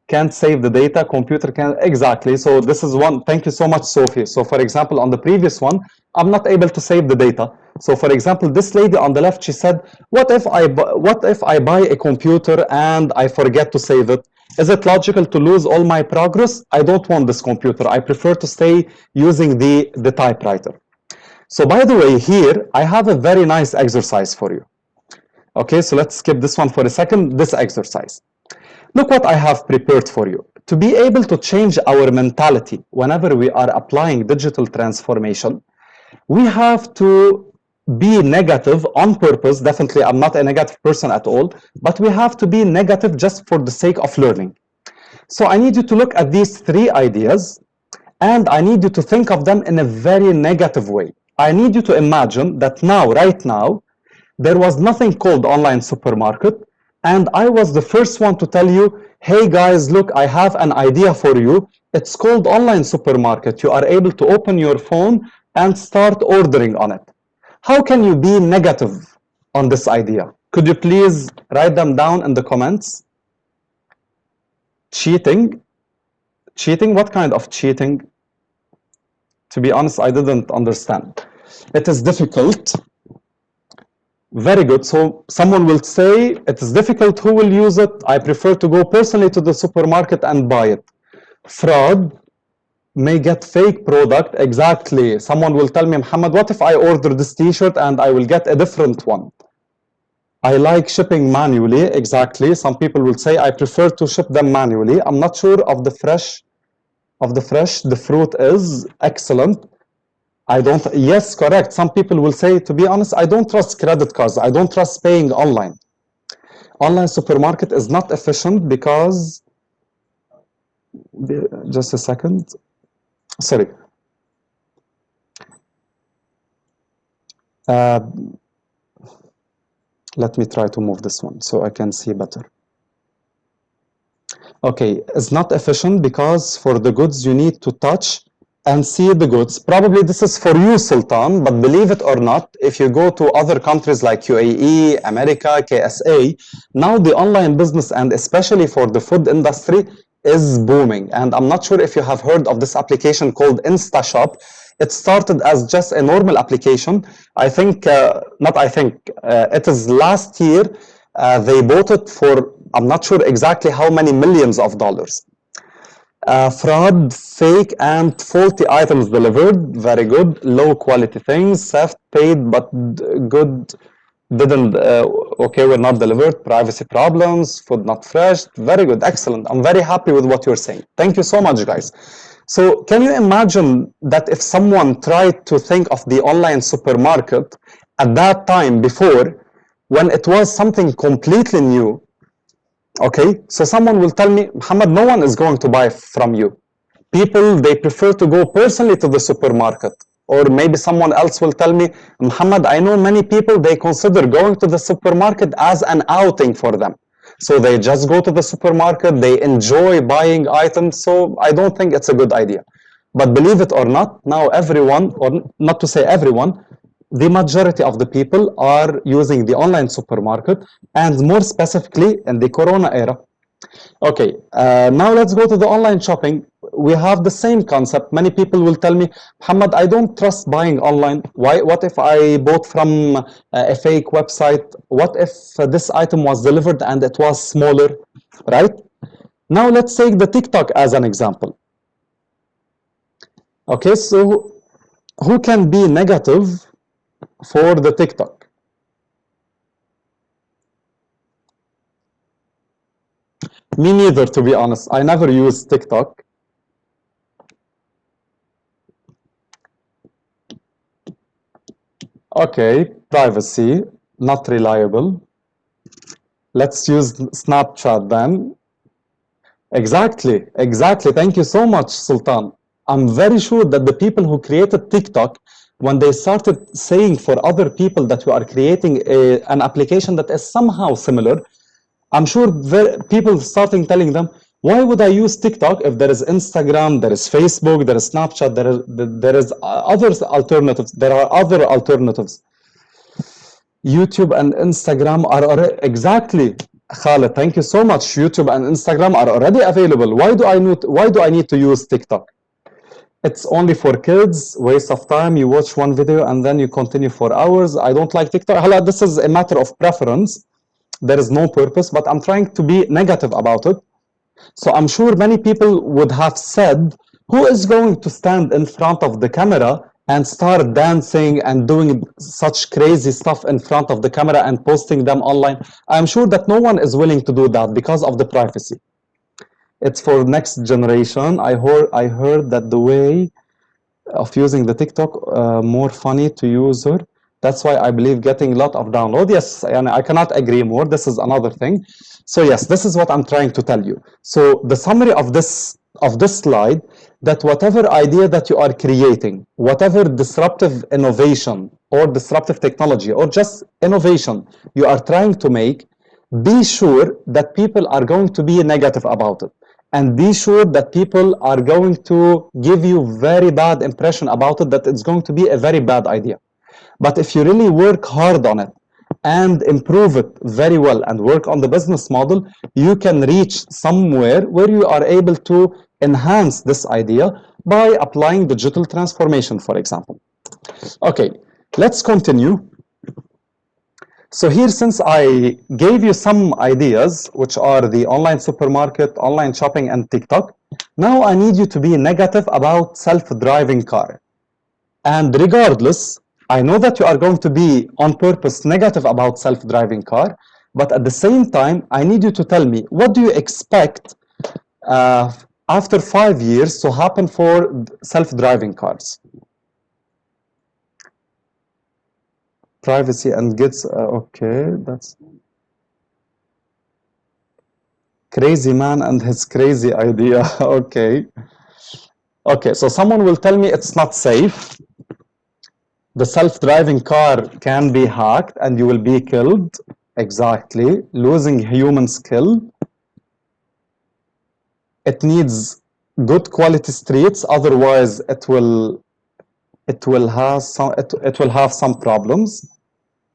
Can't save the data, computer can, exactly. So this is one, thank you so much, Sophie. So for example, on the previous one, I'm not able to save the data. So for example, this lady on the left, she said, what if I buy a computer and I forget to save it? Is it logical to lose all my progress? I don't want this computer. I prefer to stay using the typewriter. So by the way, here, I have a very nice exercise for you. Okay, so let's skip this one for a second, this exercise. Look what I have prepared for you. To be able to change our mentality whenever we are applying digital transformation, we have to be negative on purpose. Definitely, I'm not a negative person at all, but we have to be negative just for the sake of learning. So I need you to look at these three ideas, and I need you to think of them in a very negative way. I need you to imagine that now, right now, there was nothing called online supermarket, and I was the first one to tell you, hey guys, look, I have an idea for you. It's called online supermarket. You are able to open your phone and start ordering on it. How can you be negative on this idea? Could you please write them down in the comments? Cheating? Cheating? What kind of cheating? To be honest, I didn't understand. It is difficult. Very good. So someone will say, it is difficult, who will use it? I prefer to go personally to the supermarket and buy it. Fraud, may get fake product. Exactly. Someone will tell me, Muhammad, what if I order this t-shirt and I will get a different one? I like shipping manually. Exactly. Some people will say, I prefer to ship them manually. I'm not sure of the fresh. The fruit is excellent. I don't, yes, correct. Some people will say, to be honest, I don't trust credit cards. I don't trust paying online. Online supermarket is not efficient because, just a second, sorry. Let me try to move this one so I can see better. Okay, it's not efficient because for the goods you need to touch and see the goods. Probably this is for you, Sultan, but believe it or not, if you go to other countries like UAE, America, KSA, now the online business, and especially for the food industry, is booming. And I'm not sure if you have heard of this application called InstaShop. It started as just a normal application. I think, it is last year, They bought it for, I'm not sure exactly how many millions of dollars. Fraud, fake, and faulty items delivered. Very good. Low quality things. Self-paid, but good didn't. Okay, were not delivered. Privacy problems. Food not fresh. Very good. Excellent. I'm very happy with what you're saying. Thank you so much, guys. So, can you imagine that if someone tried to think of the online supermarket at that time before, when it was something completely new? Okay, so someone will tell me, Muhammad, no one is going to buy from you. People, they prefer to go personally to the supermarket. Or maybe someone else will tell me, Muhammad, I know many people, they consider going to the supermarket as an outing for them. So they just go to the supermarket, they enjoy buying items. So I don't think it's a good idea. But believe it or not, now everyone, or not to say everyone, the majority of the people are using the online supermarket, and more specifically in the Corona era. Okay, now let's go to the online shopping. We have the same concept. Many people will tell me, Muhammad, I don't trust buying online. Why? What if I bought from a fake website? What if this item was delivered and it was smaller, right? Now let's take the TikTok as an example. Okay, so who can be negative for the TikTok? Me neither, to be honest. I never use TikTok. Okay, privacy, not reliable. Let's use Snapchat then. Exactly, exactly. Thank you so much, Sultan. I'm very sure that the people who created TikTok, when they started saying for other people that you are creating an application that is somehow similar, I'm sure people starting telling them, why would I use TikTok if there is Instagram, there is Facebook, there is Snapchat, there is other alternatives. There are other alternatives. YouTube and Instagram are already, exactly, Khaled, thank you so much. YouTube and Instagram are already available. Why do I need to use TikTok? It's only for kids, waste of time. You watch one video and then you continue for hours. I don't like TikTok. Hala, this is a matter of preference. There is no purpose, but I'm trying to be negative about it. So I'm sure many people would have said, who is going to stand in front of the camera and start dancing and doing such crazy stuff in front of the camera and posting them online? I'm sure that no one is willing to do that because of the privacy. It's for next generation. I heard that the way of using the TikTok more funny to user. That's why I believe getting a lot of download. Yes, and I cannot agree more. This is another thing. So yes, this is what I'm trying to tell you. So the summary of this slide, that whatever idea that you are creating, whatever disruptive innovation or disruptive technology or just innovation you are trying to make, be sure that people are going to be negative about it, and be sure that people are going to give you very bad impression about it, that it's going to be a very bad idea. But if you really work hard on it and improve it very well and work on the business model, you can reach somewhere where you are able to enhance this idea by applying digital transformation, for example. Okay, let's continue. So here, since I gave you some ideas, which are the online supermarket, online shopping, and TikTok, now I need you to be negative about self-driving car. And regardless, I know that you are going to be on purpose negative about self-driving car, but at the same time, I need you to tell me, what do you expect after 5 years to happen for self-driving cars? Privacy and gets, okay, that's crazy man and his crazy idea. Okay. Okay, so someone will tell me it's not safe. The self-driving car can be hacked and you will be killed. Exactly. Losing human skill. It needs good quality streets, otherwise it will have some problems.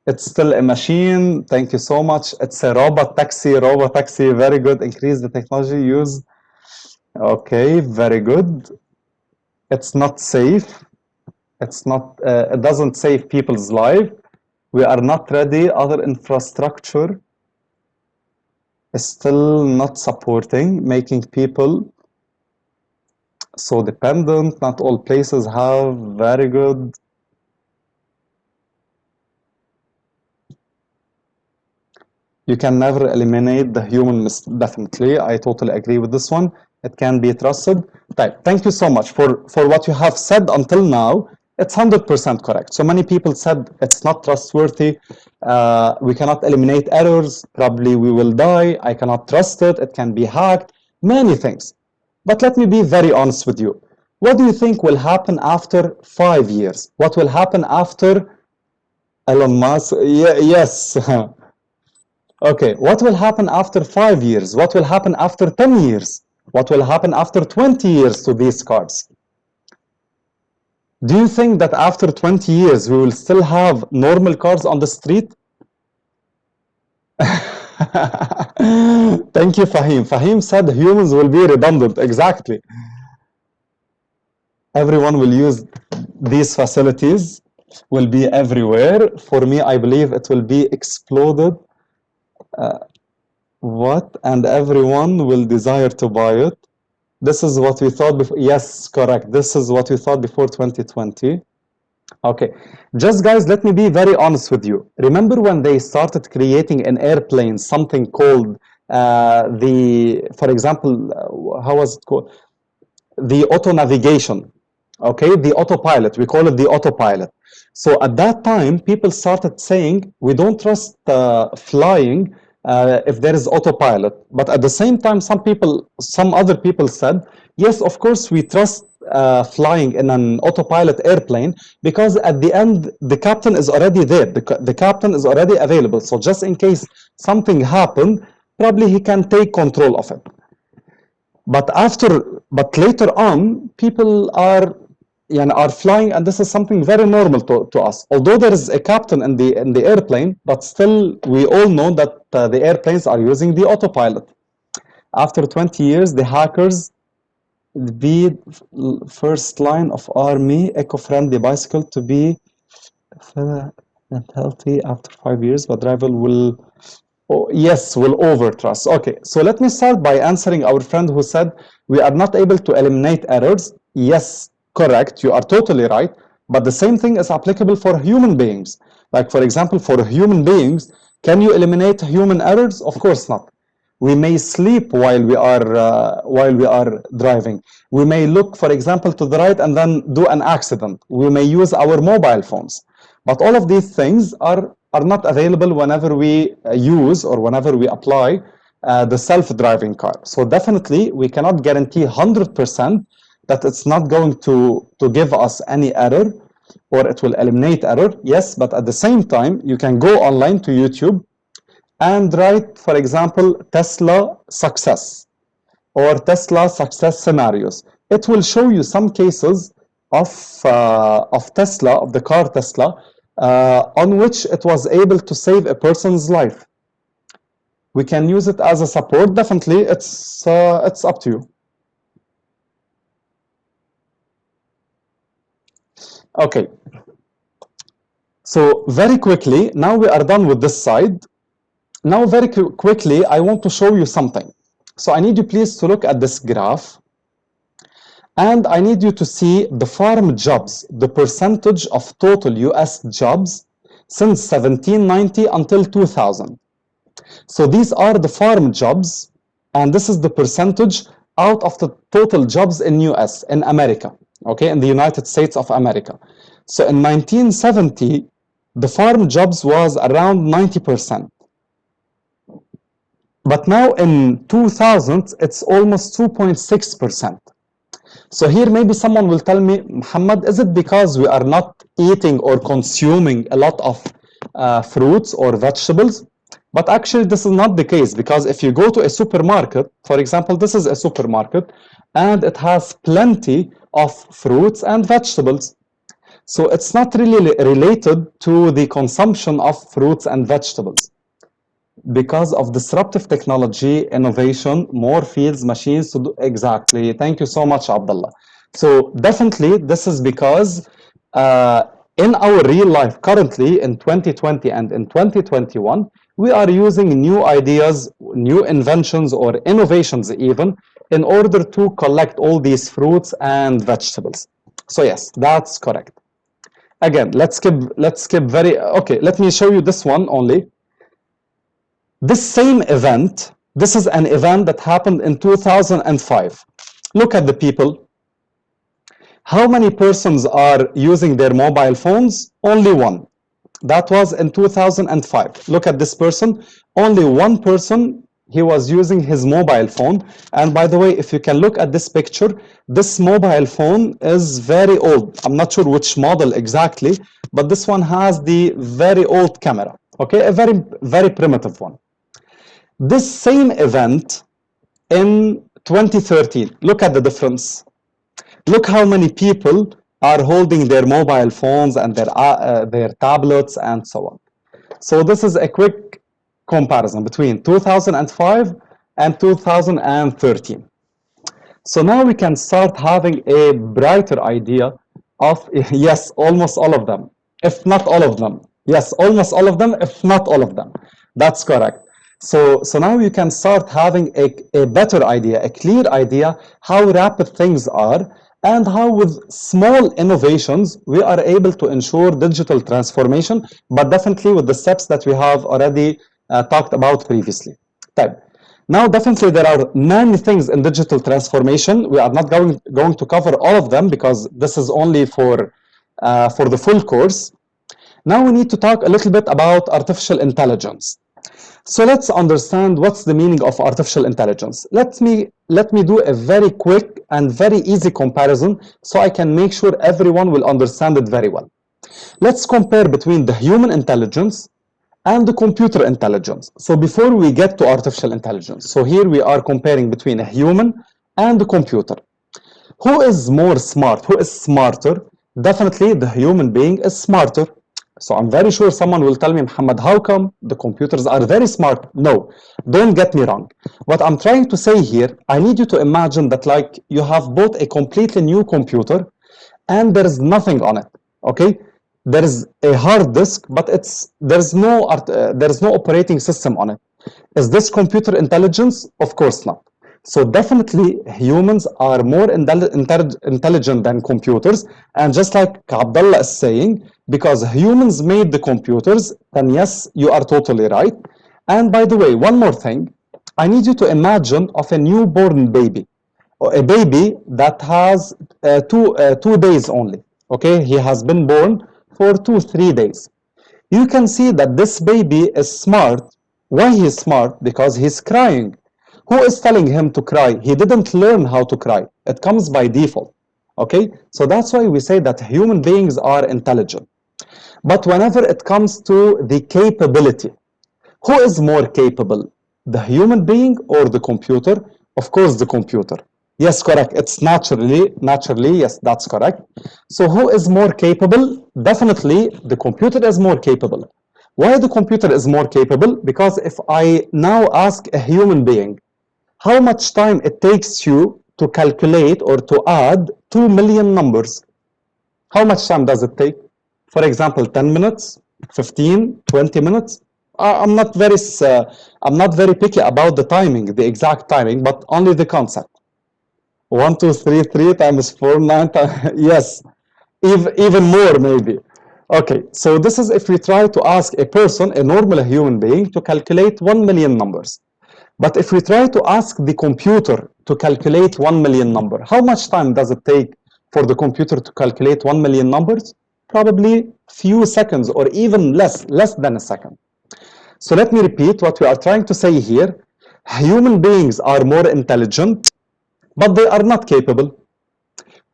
It's still a machine. Thank you so much. It's a robot taxi. Very good. Increase the technology used. Okay, very good. It's not safe. It doesn't save people's life. We are not ready. Other infrastructure. is still not supporting, making people so dependent. Not all places have very good. You can never eliminate the human definitely. I totally agree with this one. It can be trusted. Thank you so much for what you have said until now. It's 100% correct. So many people said it's not trustworthy. We cannot eliminate errors. Probably we will die. I cannot trust it. It can be hacked. Many things. But let me be very honest with you. What do you think will happen after 5 years? What will happen after Elon Musk? Yes. Okay, what will happen after 5 years? What will happen after 10 years? What will happen after 20 years to these cars? Do you think that after 20 years we will still have normal cars on the street? Thank you, Fahim. Fahim said humans will be redundant. Exactly. Everyone will use these facilities, will be everywhere. For me, I believe it will be exploded. What? And everyone will desire to buy it. This is what we thought before. Yes, correct. This is what we thought before 2020. Okay, just guys, let me be very honest with you. Remember when they started creating in airplanes something called for example, how was it called? The auto navigation, okay, the autopilot. We call it the autopilot. So at that time, people started saying we don't trust flying if there is autopilot. But at the same time, some other people said, yes, of course, we trust flying in an autopilot airplane because at the end, the captain is already there. The captain is already available. So just in case something happened, probably he can take control of it. But later on, people are flying, and this is something very normal to us. Although there is a captain in the airplane, but still we all know that the airplanes are using the autopilot. After 20 years, the hackers be first line of army eco-friendly bicycle to be healthy after 5 years, but driver will. Oh, yes, will overtrust. Okay, so let me start by answering our friend who said we are not able to eliminate errors. Yes, correct, you are totally right. But the same thing is applicable for human beings. Like, for example, for human beings, can you eliminate human errors? Of course not. We may sleep while we are driving. We may look, for example, to the right and then do an accident. We may use our mobile phones. But all of these things are not available whenever we use or whenever we apply the self-driving car. So definitely, we cannot guarantee 100% that it's not going to give us any error or it will eliminate error. Yes, but at the same time, you can go online to YouTube and write, for example, Tesla success or Tesla success scenarios. It will show you some cases of Tesla, of the car Tesla, on which it was able to save a person's life. We can use it as a support. Definitely, it's up to you. Okay. So very quickly, now we are done with this side. Now very quickly, I want to show you something. So I need you please to look at this graph. And I need you to see the farm jobs, the percentage of total US jobs since 1790 until 2000. So these are the farm jobs, and this is the percentage out of the total jobs in US, in America, okay, in the United States of America. So in 1970, the farm jobs was around 90%. But now in 2000, it's almost 2.6%. So here maybe someone will tell me, Muhammad, is it because we are not eating or consuming a lot of fruits or vegetables? But actually this is not the case, because if you go to a supermarket, for example, this is a supermarket, and it has plenty of fruits and vegetables. So it's not really related to the consumption of fruits and vegetables. Because of disruptive technology, innovation, more fields, machines to do exactly. Thank you so much, Abdullah. So definitely, this is because in our real life, currently in 2020 and in 2021, We are using new ideas, new inventions, or innovations even in order to collect all these fruits and vegetables. So yes, that's correct. Again, let's skip very, okay, let me show you this one only. This same event, this is an event that happened in 2005. Look at the people. How many persons are using their mobile phones? Only one. That was in 2005. Look at this person. Only one person, he was using his mobile phone. And by the way, if you can look at this picture, this mobile phone is very old. I'm not sure which model exactly, but this one has the very old camera. Okay, a very, very primitive one. This same event in 2013, look at the difference. Look how many people are holding their mobile phones and their tablets and so on. So this is a quick comparison between 2005 and 2013. So now we can start having a brighter idea of, yes, almost all of them, if not all of them. Yes, almost all of them, if not all of them. That's correct. So now you can start having a better idea, a clear idea how rapid things are and how with small innovations we are able to ensure digital transformation, but definitely with the steps that we have already talked about previously. Type. Now, definitely there are many things in digital transformation. We are not going to cover all of them because this is only for the full course. Now we need to talk a little bit about artificial intelligence. So let's understand what's the meaning of artificial intelligence. Let me do a very quick and very easy comparison so I can make sure everyone will understand it very well. Let's compare between the human intelligence and the computer intelligence. So before we get to artificial intelligence, so here we are comparing between a human and the computer. Who is more smart? Who is smarter? Definitely the human being is smarter. So I'm very sure someone will tell me, Muhammad, how come the computers are very smart? No, don't get me wrong. What I'm trying to say here, I need you to imagine that like you have bought a completely new computer and there is nothing on it, okay? There is a hard disk, but there's no operating system on it. Is this computer intelligence? Of course not. So definitely humans are more intelligent than computers. And just like Abdullah is saying, because humans made the computers, then yes, you are totally right. And by the way, one more thing, I need you to imagine of a newborn baby, or a baby that has 2 days only. Okay, he has been born for 3 days. You can see that this baby is smart. Why he is smart? Because he's crying. Who is telling him to cry? He didn't learn how to cry. It comes by default. Okay, so that's why we say that human beings are intelligent. But whenever it comes to the capability, who is more capable, the human being or the computer? Of course, the computer. Yes, correct. It's naturally, yes, that's correct. So who is more capable? Definitely, the computer is more capable. Why the computer is more capable? Because if I now ask a human being, how much time it takes you to calculate or to add 2 million numbers, how much time does it take? For example, 10 minutes, 15, 20 minutes. I'm not very picky about the timing, the exact timing, but only the concept. 1, 2, 3, 3 times 4, 9 times, yes, even more maybe. Okay, so this is if we try to ask a person, a normal human being, to calculate 1 million numbers. But if we try to ask the computer to calculate 1 million number, how much time does it take for the computer to calculate 1 million numbers? Probably few seconds or even less than a second. So let me repeat what we are trying to say here. Human beings are more intelligent, but they are not capable.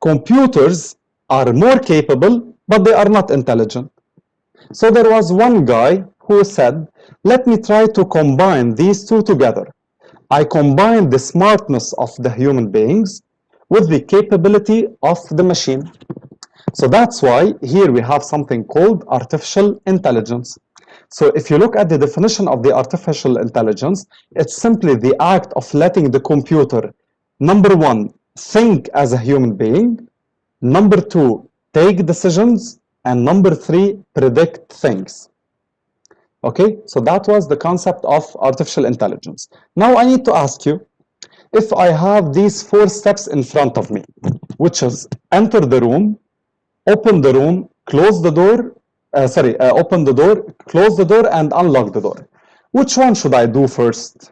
Computers are more capable, but they are not intelligent. So there was one guy who said, let me try to combine these two together. I combine the smartness of the human beings with the capability of the machine. So that's why here we have something called artificial intelligence. So if you look at the definition of the artificial intelligence, it's simply the act of letting the computer, number one, think as a human being, number two, take decisions, and number three, predict things. Okay, so that was the concept of artificial intelligence. Now I need to ask you, if I have these 4 steps in front of me, which is enter the room, open the room, close the door, open the door, close the door, and unlock the door. Which one should I do first?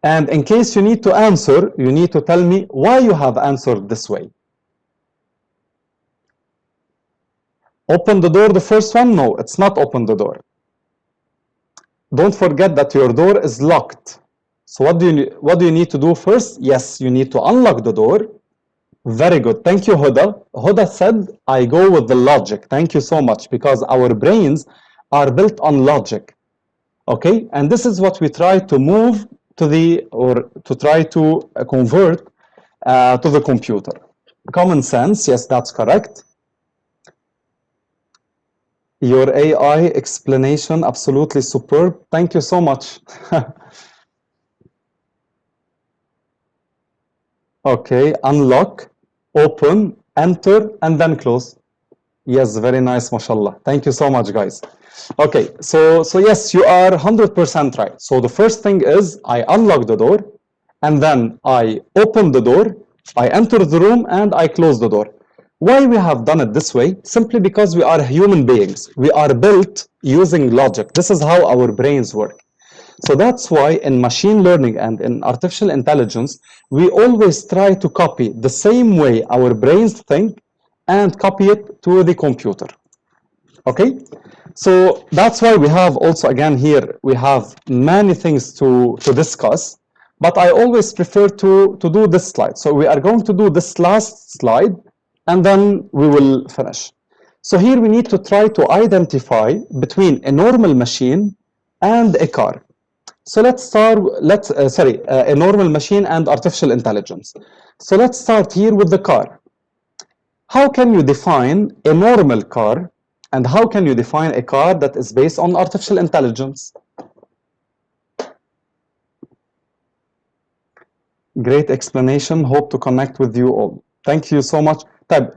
And in case you need to answer, you need to tell me why you have answered this way. Open the door, the first one? No, it's not open the door. Don't forget that your door is locked. So what do you need to do first? Yes, you need to unlock the door. Very good. Thank you, Huda. Huda said, I go with the logic. Thank you so much, because our brains are built on logic. Okay, and this is what we try to move to to try to convert to the computer. Common sense, yes, that's correct. Your AI explanation, absolutely superb. Thank you so much. Okay, unlock, open, enter, and then close. Yes, very nice, mashallah. Thank you so much, guys. Okay, so yes, you are 100% right. So the first thing is I unlock the door, and then I open the door, I enter the room, and I close the door. Why we have done it this way? Simply because we are human beings. We are built using logic. This is how our brains work. So that's why in machine learning and in artificial intelligence, we always try to copy the same way our brains think and copy it to the computer. Okay? So that's why we have also, again, here, we have many things to discuss, but I always prefer to do this slide. So we are going to do this last slide, and then we will finish. So here we need to try to identify between a normal machine and a car. So let's start, a normal machine and artificial intelligence. So let's start here with the car. How can you define a normal car, and how can you define a car that is based on artificial intelligence? Great explanation. Hope to connect with you all. Thank you so much.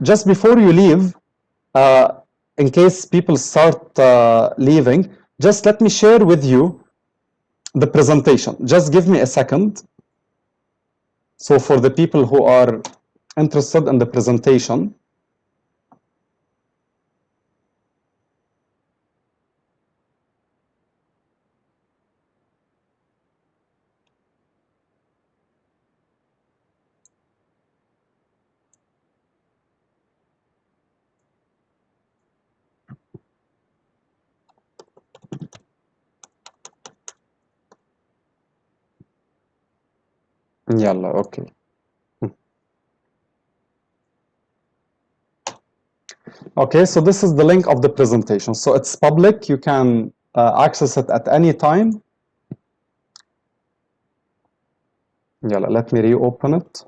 Just before you leave, in case people start leaving, just let me share with you the presentation. Just give me a second. So for the people who are interested in the presentation, yalla, okay. Okay, so this is the link of the presentation. So it's public. You can access it at any time. Yalla, let me reopen it.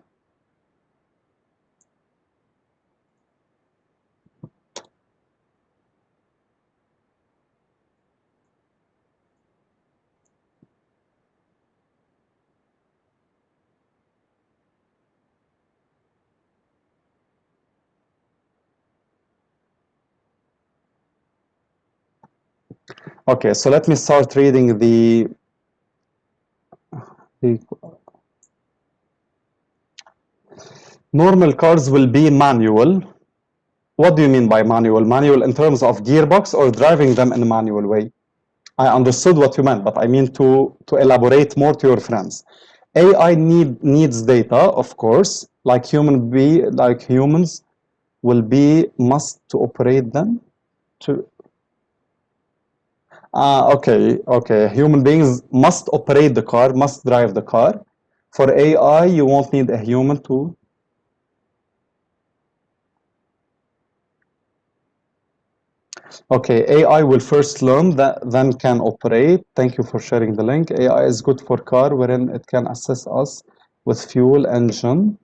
Okay, so let me start reading the normal cars will be manual. What do you mean by manual? Manual in terms of gearbox or driving them in a manual way? I understood what you meant, but I mean to elaborate more to your friends. AI needs data, of course, like humans will be must to operate them. Okay. Human beings must operate the car, must drive the car. For AI, you won't need a human to. Okay, AI will first learn that, then can operate. Thank you for sharing the link. AI is good for car, wherein it can assist us with fuel engine.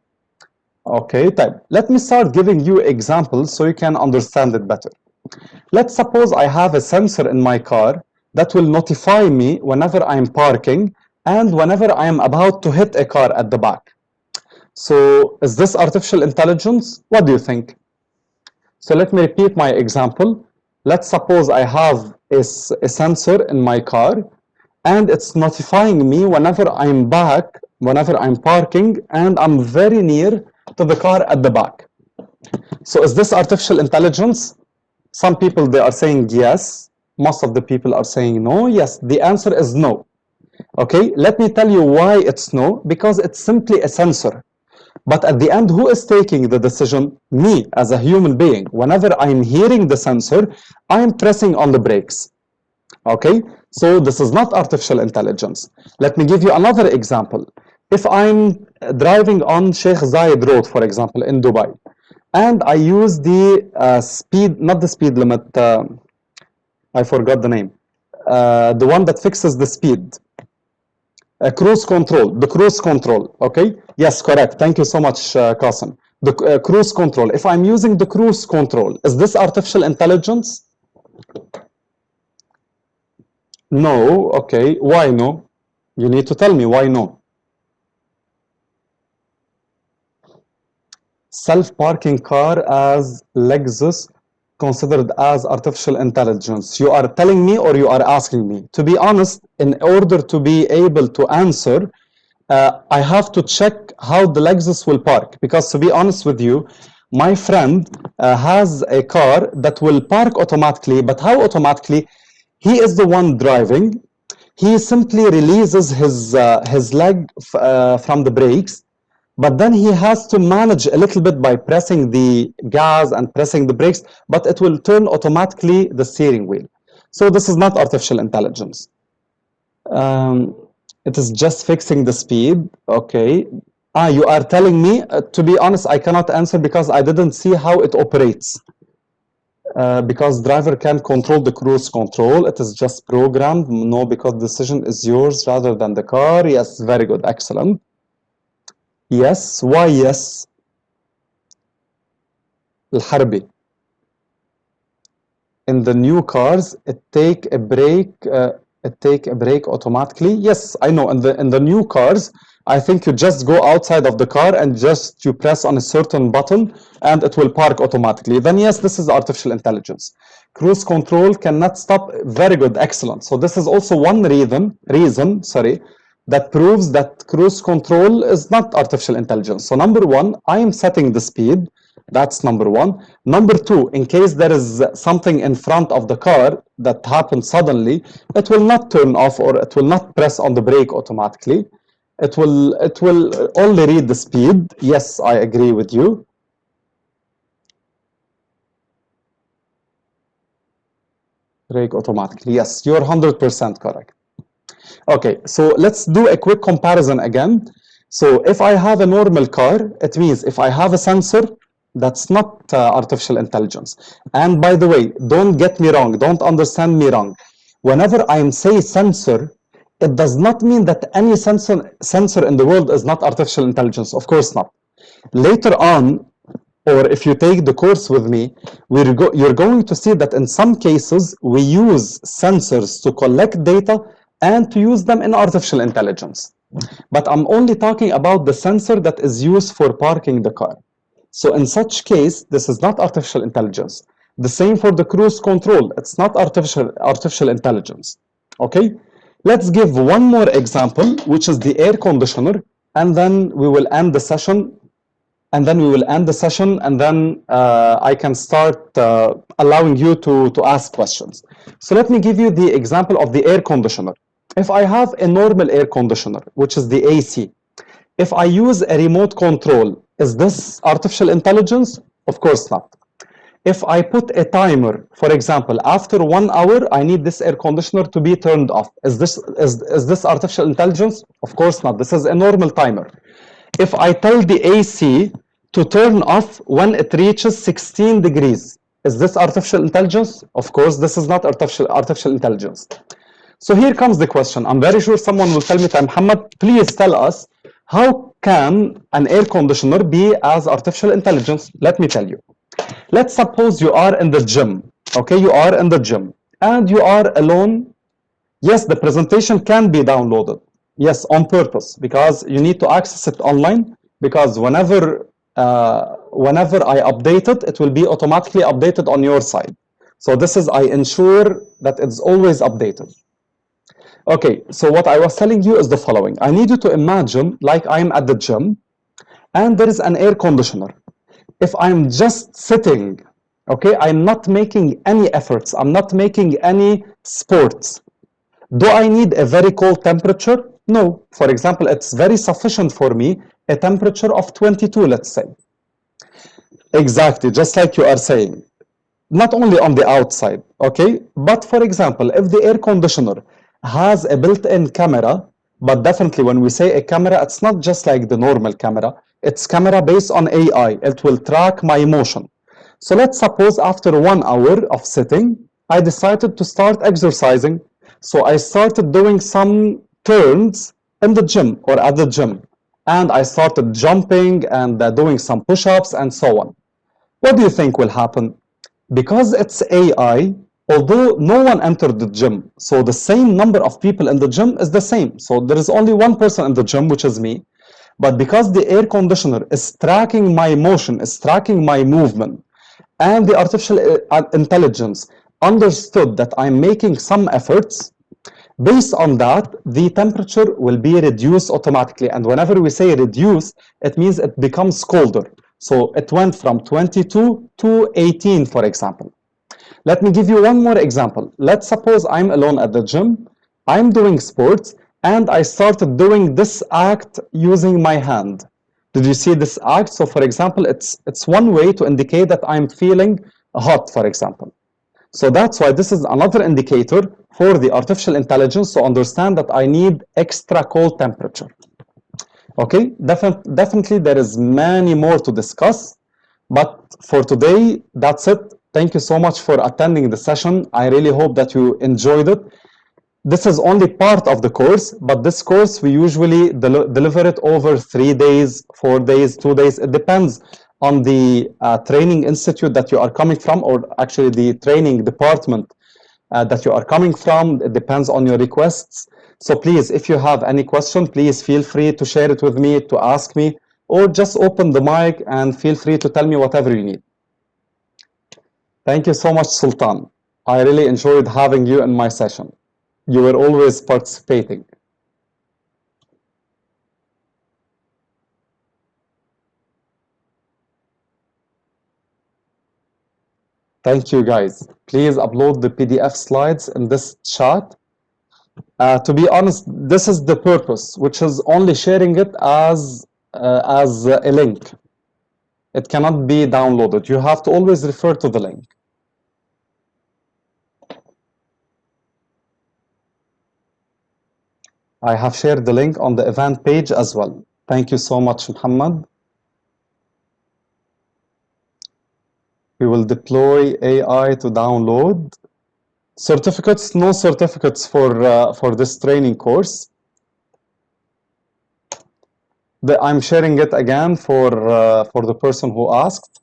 Okay, let me start giving you examples so you can understand it better. Let's suppose I have a sensor in my car that will notify me whenever I'm parking and whenever I am about to hit a car at the back. So is this artificial intelligence? What do you think? So let me repeat my example. Let's suppose I have a sensor in my car, and it's notifying me whenever I'm parking, and I'm very near to the car at the back. So is this artificial intelligence? Some people, they are saying yes. Most of the people are saying no. Yes, the answer is no. Okay, let me tell you why it's no. Because it's simply a sensor. But at the end, who is taking the decision? Me, as a human being. Whenever I'm hearing the sensor, I'm pressing on the brakes. Okay, so this is not artificial intelligence. Let me give you another example. If I'm driving on Sheikh Zayed Road, for example, in Dubai, and I use the speed, not the speed limit, I forgot the name, the one that fixes the speed, cruise control, the cruise control, okay? Yes, correct. Thank you so much, Qasim. The cruise control. If I'm using the cruise control, is this artificial intelligence? No. Okay. Why no? You need to tell me why no. Self-parking car as Lexus considered as artificial intelligence. You are telling me or you are asking me? To be honest, in order to be able to answer, I have to check how the Lexus will park, because to be honest with you, my friend has a car that will park automatically, but how automatically? He is the one driving. He simply releases his leg from the brakes, but then he has to manage a little bit by pressing the gas and pressing the brakes, but it will turn automatically the steering wheel. So this is not artificial intelligence. Um, it is just fixing the speed. Okay. You are telling me, to be honest, I cannot answer because I didn't see how it operates. Because driver can control the cruise control, it is just programmed. No, because decision is yours rather than the car. Yes, very good, excellent. Yes, why yes? الحربي. In the new cars, it take a break automatically. Yes, I know. In the new cars, I think you just go outside of the car and just you press on a certain button and it will park automatically. Then yes, this is artificial intelligence. Cruise control cannot stop. Very good, excellent. So this is also one reason, sorry, that proves that cruise control is not artificial intelligence. So number one, I am setting the speed. That's number one. Number two, in case there is something in front of the car that happens suddenly, it will not turn off or it will not press on the brake automatically. It will only read the speed. Yes, I agree with you. Brake automatically. Yes, you're 100% correct. Okay, so let's do a quick comparison again. So if I have a normal car, it means if I have a sensor, that's not artificial intelligence. And by the way, don't get me wrong, don't understand me wrong. Whenever I say sensor, it does not mean that any sensor in the world is not artificial intelligence. Of course not. Later on, or if you take the course with me, you're going to see that in some cases, we use sensors to collect data and to use them in artificial intelligence. But I'm only talking about the sensor that is used for parking the car. So in such case, this is not artificial intelligence. The same for the cruise control. It's not artificial intelligence. Okay? Let's give one more example, which is the air conditioner, and then we will end the session and then I can start allowing you to ask questions. So let me give you the example of the air conditioner. If I have a normal air conditioner, which is the AC, if I use a remote control, is this artificial intelligence? Of course not. If I put a timer, for example, after 1 hour, I need this air conditioner to be turned off. Is this artificial intelligence? Of course not. This is a normal timer. If I tell the AC to turn off when it reaches 16 degrees, is this artificial intelligence? Of course, this is not artificial intelligence. So here comes the question. I'm very sure someone will tell me, Muhammad, please tell us, how can an air conditioner be as artificial intelligence? Let me tell you. Let's suppose you are in the gym. Okay, you are in the gym and you are alone. Yes, the presentation can be downloaded. Yes, on purpose, because you need to access it online, because whenever I update it, it will be automatically updated on your side. So this is, I ensure that it's always updated. Okay, so what I was telling you is the following. I need you to imagine like I'm at the gym and there is an air conditioner. If I'm just sitting, okay, I'm not making any efforts, I'm not making any sports. Do I need a very cold temperature? No. For example, it's very sufficient for me a temperature of 22, let's say. Exactly, just like you are saying. Not only on the outside, okay? But for example, if the air conditioner has a built-in camera, but definitely when we say a camera, it's not just like the normal camera. It's camera based on AI. It will track my motion. So let's suppose after 1 hour of sitting, I decided to start exercising. So I started doing some turns in the gym or at the gym. And I started jumping and doing some push-ups and so on. What do you think will happen? Because it's AI, although no one entered the gym, so the same number of people in the gym is the same. So there is only one person in the gym, which is me. But because the air conditioner is tracking my motion, is tracking my movement, and the artificial intelligence understood that I'm making some efforts, based on that, the temperature will be reduced automatically. And whenever we say reduce, it means it becomes colder. So it went from 22 to 18, for example. Let me give you one more example. Let's suppose I'm alone at the gym, I'm doing sports, and I started doing this act using my hand. Did you see this act? So for example, it's one way to indicate that I'm feeling hot, for example. So that's why this is another indicator for the artificial intelligence to understand that I need extra cold temperature. Okay, definitely there is many more to discuss, but for today, that's it. Thank you so much for attending the session. I really hope that you enjoyed it. This is only part of the course, but this course we usually deliver it over 3 days, 4 days, 2 days. It depends on the training institute that you are coming from, or actually the training department that you are coming from. It depends on your requests. So please, if you have any question, please feel free to share it with me, to ask me, or just open the mic and feel free to tell me whatever you need. Thank you so much, Sultan. I really enjoyed having you in my session. You were always participating. Thank you, guys. Please upload the PDF slides in this chat. To be honest, this is the purpose, which is only sharing it as a link. It cannot be downloaded. You have to always refer to the link. I have shared the link on the event page as well. Thank you so much, Muhammad. We will deploy AI to download. Certificates, no certificates for this training course. I'm sharing it again for the person who asked.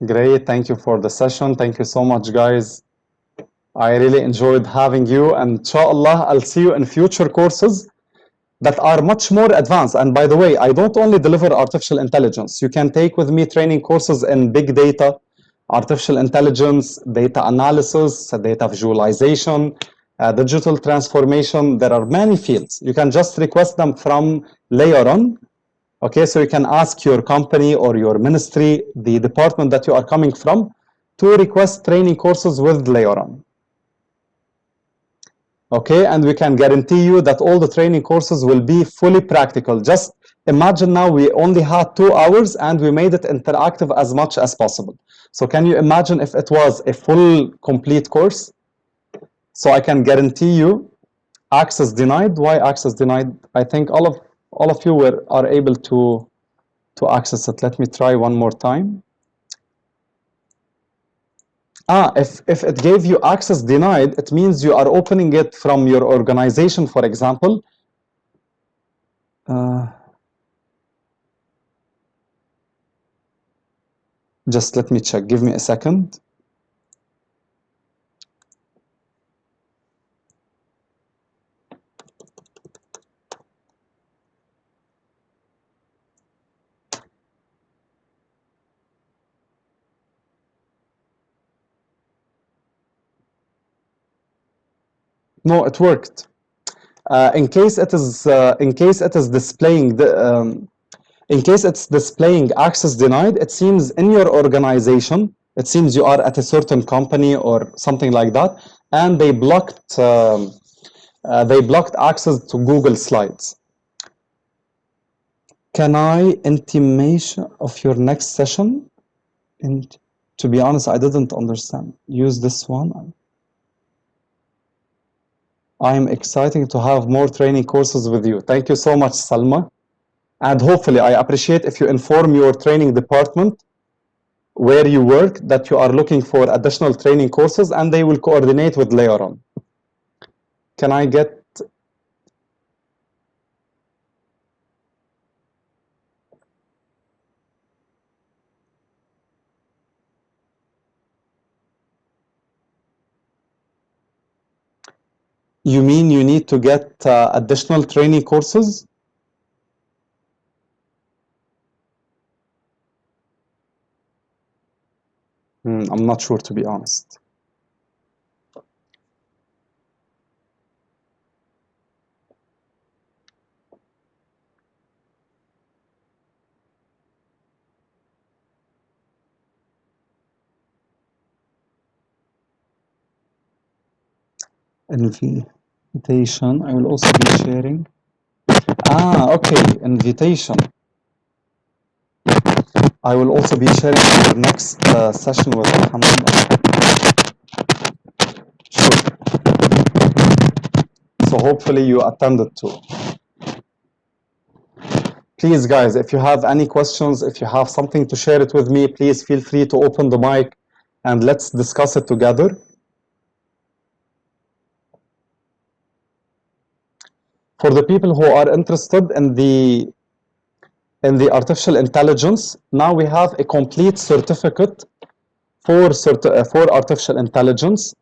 Great, thank you for the session. Thank you so much, guys. I really enjoyed having you, and inshallah, I'll see you in future courses that are much more advanced. And by the way, I don't only deliver artificial intelligence. You can take with me training courses in big data, artificial intelligence, data analysis, data visualization, digital transformation. There are many fields. You can just request them from LEORON. Okay, so you can ask your company or your ministry, the department that you are coming from, to request training courses with LEORON. Okay, and we can guarantee you that all the training courses will be fully practical. Just imagine now we only had 2 hours and we made it interactive as much as possible. So can you imagine if it was a full complete course? So I can guarantee you access denied. Why access denied? I think all of you are able to access it. Let me try one more time. If it gave you access denied, it means you are opening it from your organization, for example. Just let me check. Give me a second. No, it worked. In case it is displaying in case it's displaying access denied, it seems in your organization, it seems you are at a certain company or something like that, and they blocked access to Google Slides. Can I intimation of your next session? And to be honest, I didn't understand. Use this one. I'm excited to have more training courses with you. Thank you so much, Salma. And hopefully, I appreciate if you inform your training department where you work that you are looking for additional training courses, and they will coordinate with LEORON. Can I get... You mean you need to get additional training courses? I'm not sure, to be honest. Invitation, I will also be sharing. Okay, invitation. I will also be sharing our next session with Mohammed. Sure. So hopefully you attended too. Please, guys, if you have any questions, if you have something to share it with me, please feel free to open the mic and let's discuss it together. For the people who are interested in the artificial intelligence, now we have a complete certificate for artificial intelligence,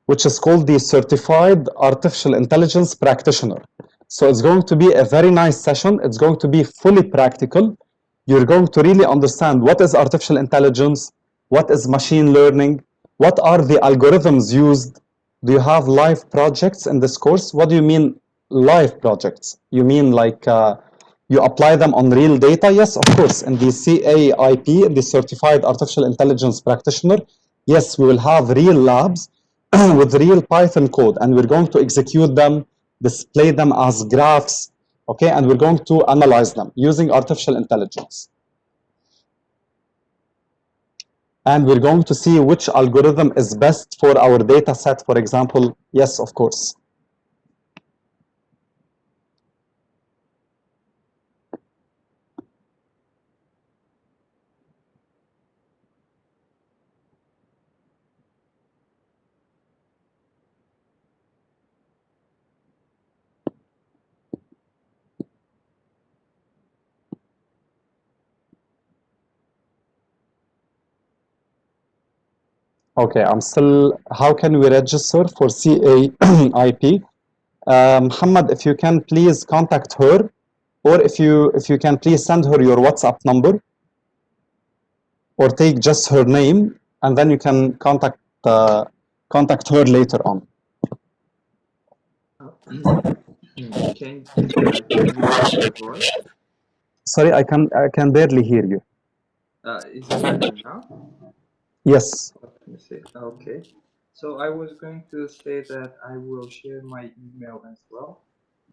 which is called the Certified Artificial Intelligence Practitioner. So it's going to be a very nice session. It's going to be fully practical. You're going to really understand what is artificial intelligence, what is machine learning, what are the algorithms used. Do you have live projects in this course? What do you mean live projects? You mean like you apply them on real data? Yes, of course. In the CAIP, in the Certified Artificial Intelligence Practitioner, yes, we will have real labs with real Python code, and we're going to execute them, display them as graphs, okay, and we're going to analyze them using artificial intelligence. And we're going to see which algorithm is best for our data set, for example. Yes, of course. Okay, I'm still, how can we register for CAIP? Muhammad, if you can please contact her, or if you can please send her your WhatsApp number, or take just her name, and then you can contact her later on. Can you hear my voice? Sorry, I can barely hear you. Is it better now? Yes. Let me see. Okay. So I was going to say that I will share my email as well.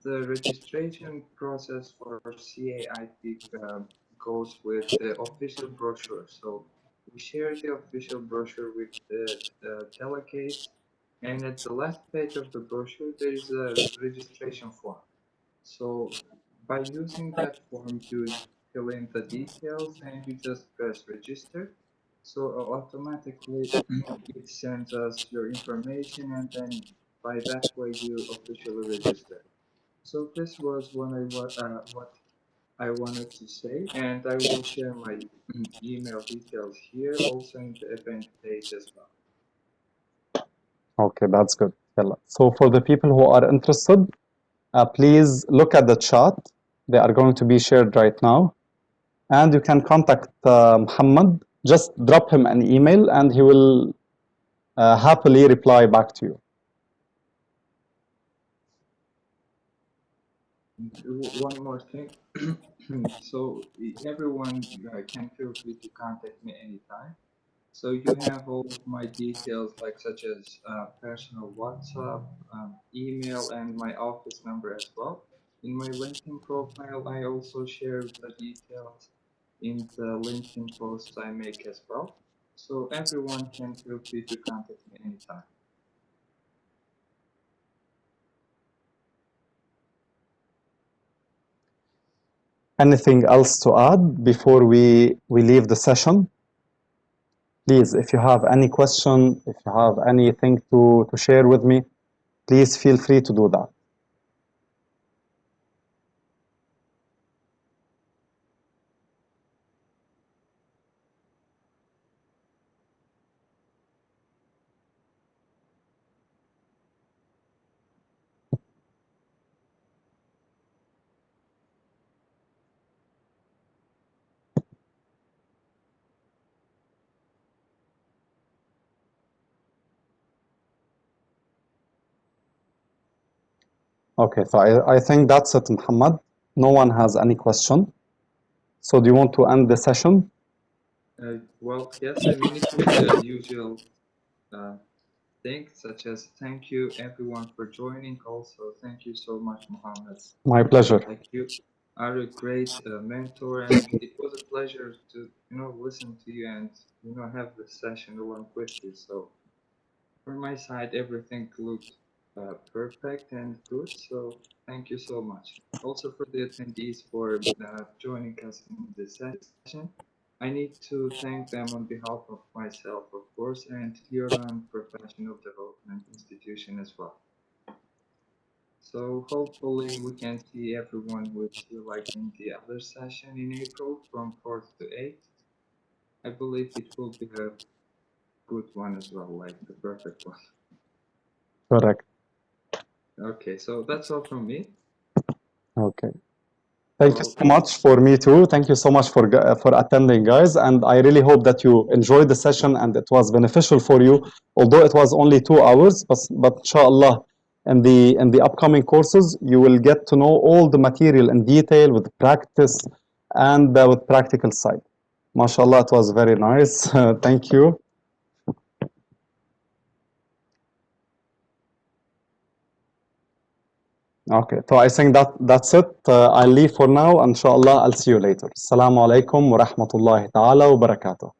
The registration process for CAIP goes with the official brochure. So we share the official brochure with the delegates, and at the last page of the brochure, there is a registration form. So by using that form, you fill in the details and you just press register. So automatically it sends us your information, and then by that way you officially register. So this was what I wanted to say, and I will share my email details here, also in the event page as well. Okay, that's good. So for the people who are interested, please look at the chat. They are going to be shared right now. And you can contact Muhammad. Just drop him an email and he will happily reply back to you. One more thing. So everyone can feel free to contact me anytime. So you have all of my details, like such as personal WhatsApp, email, and my office number as well. In my LinkedIn profile, I also share the details in the LinkedIn posts I make as well. So everyone can feel free to contact me anytime. Anything else to add before we leave the session? Please, if you have any question, if you have anything to share with me, please feel free to do that. Okay, so I think that's it, Muhammad. No one has any question. So do you want to end the session? Well, yes, I mean, it will be the usual things, such as thank you everyone for joining. Also, thank you so much, Mohammed. My pleasure. Like, you are a great mentor, and it was a pleasure to listen to you and have this session along with you. So from my side, everything looked perfect and good. So thank you so much. Also for the attendees for joining us in this session. I need to thank them on behalf of myself, of course, and LEORON Professional Development Institution as well. So hopefully we can see everyone with you like in the other session in April from 4th to 8th. I believe it will be a good one as well, like the perfect one. Correct. Okay, so that's all from me. Okay. Thank you Well, so much for me too. Thank you so much for attending, guys. And I really hope that you enjoyed the session and it was beneficial for you. Although it was only 2 hours, but inshallah, in the upcoming courses, you will get to know all the material in detail with practice and with practical side. MashaAllah, it was very nice. Thank you. Okay, so I think that's it. I'll leave for now. Inshallah, I'll see you later. Assalamu alaikum wa rahmatullahi ta'ala wa barakatuh.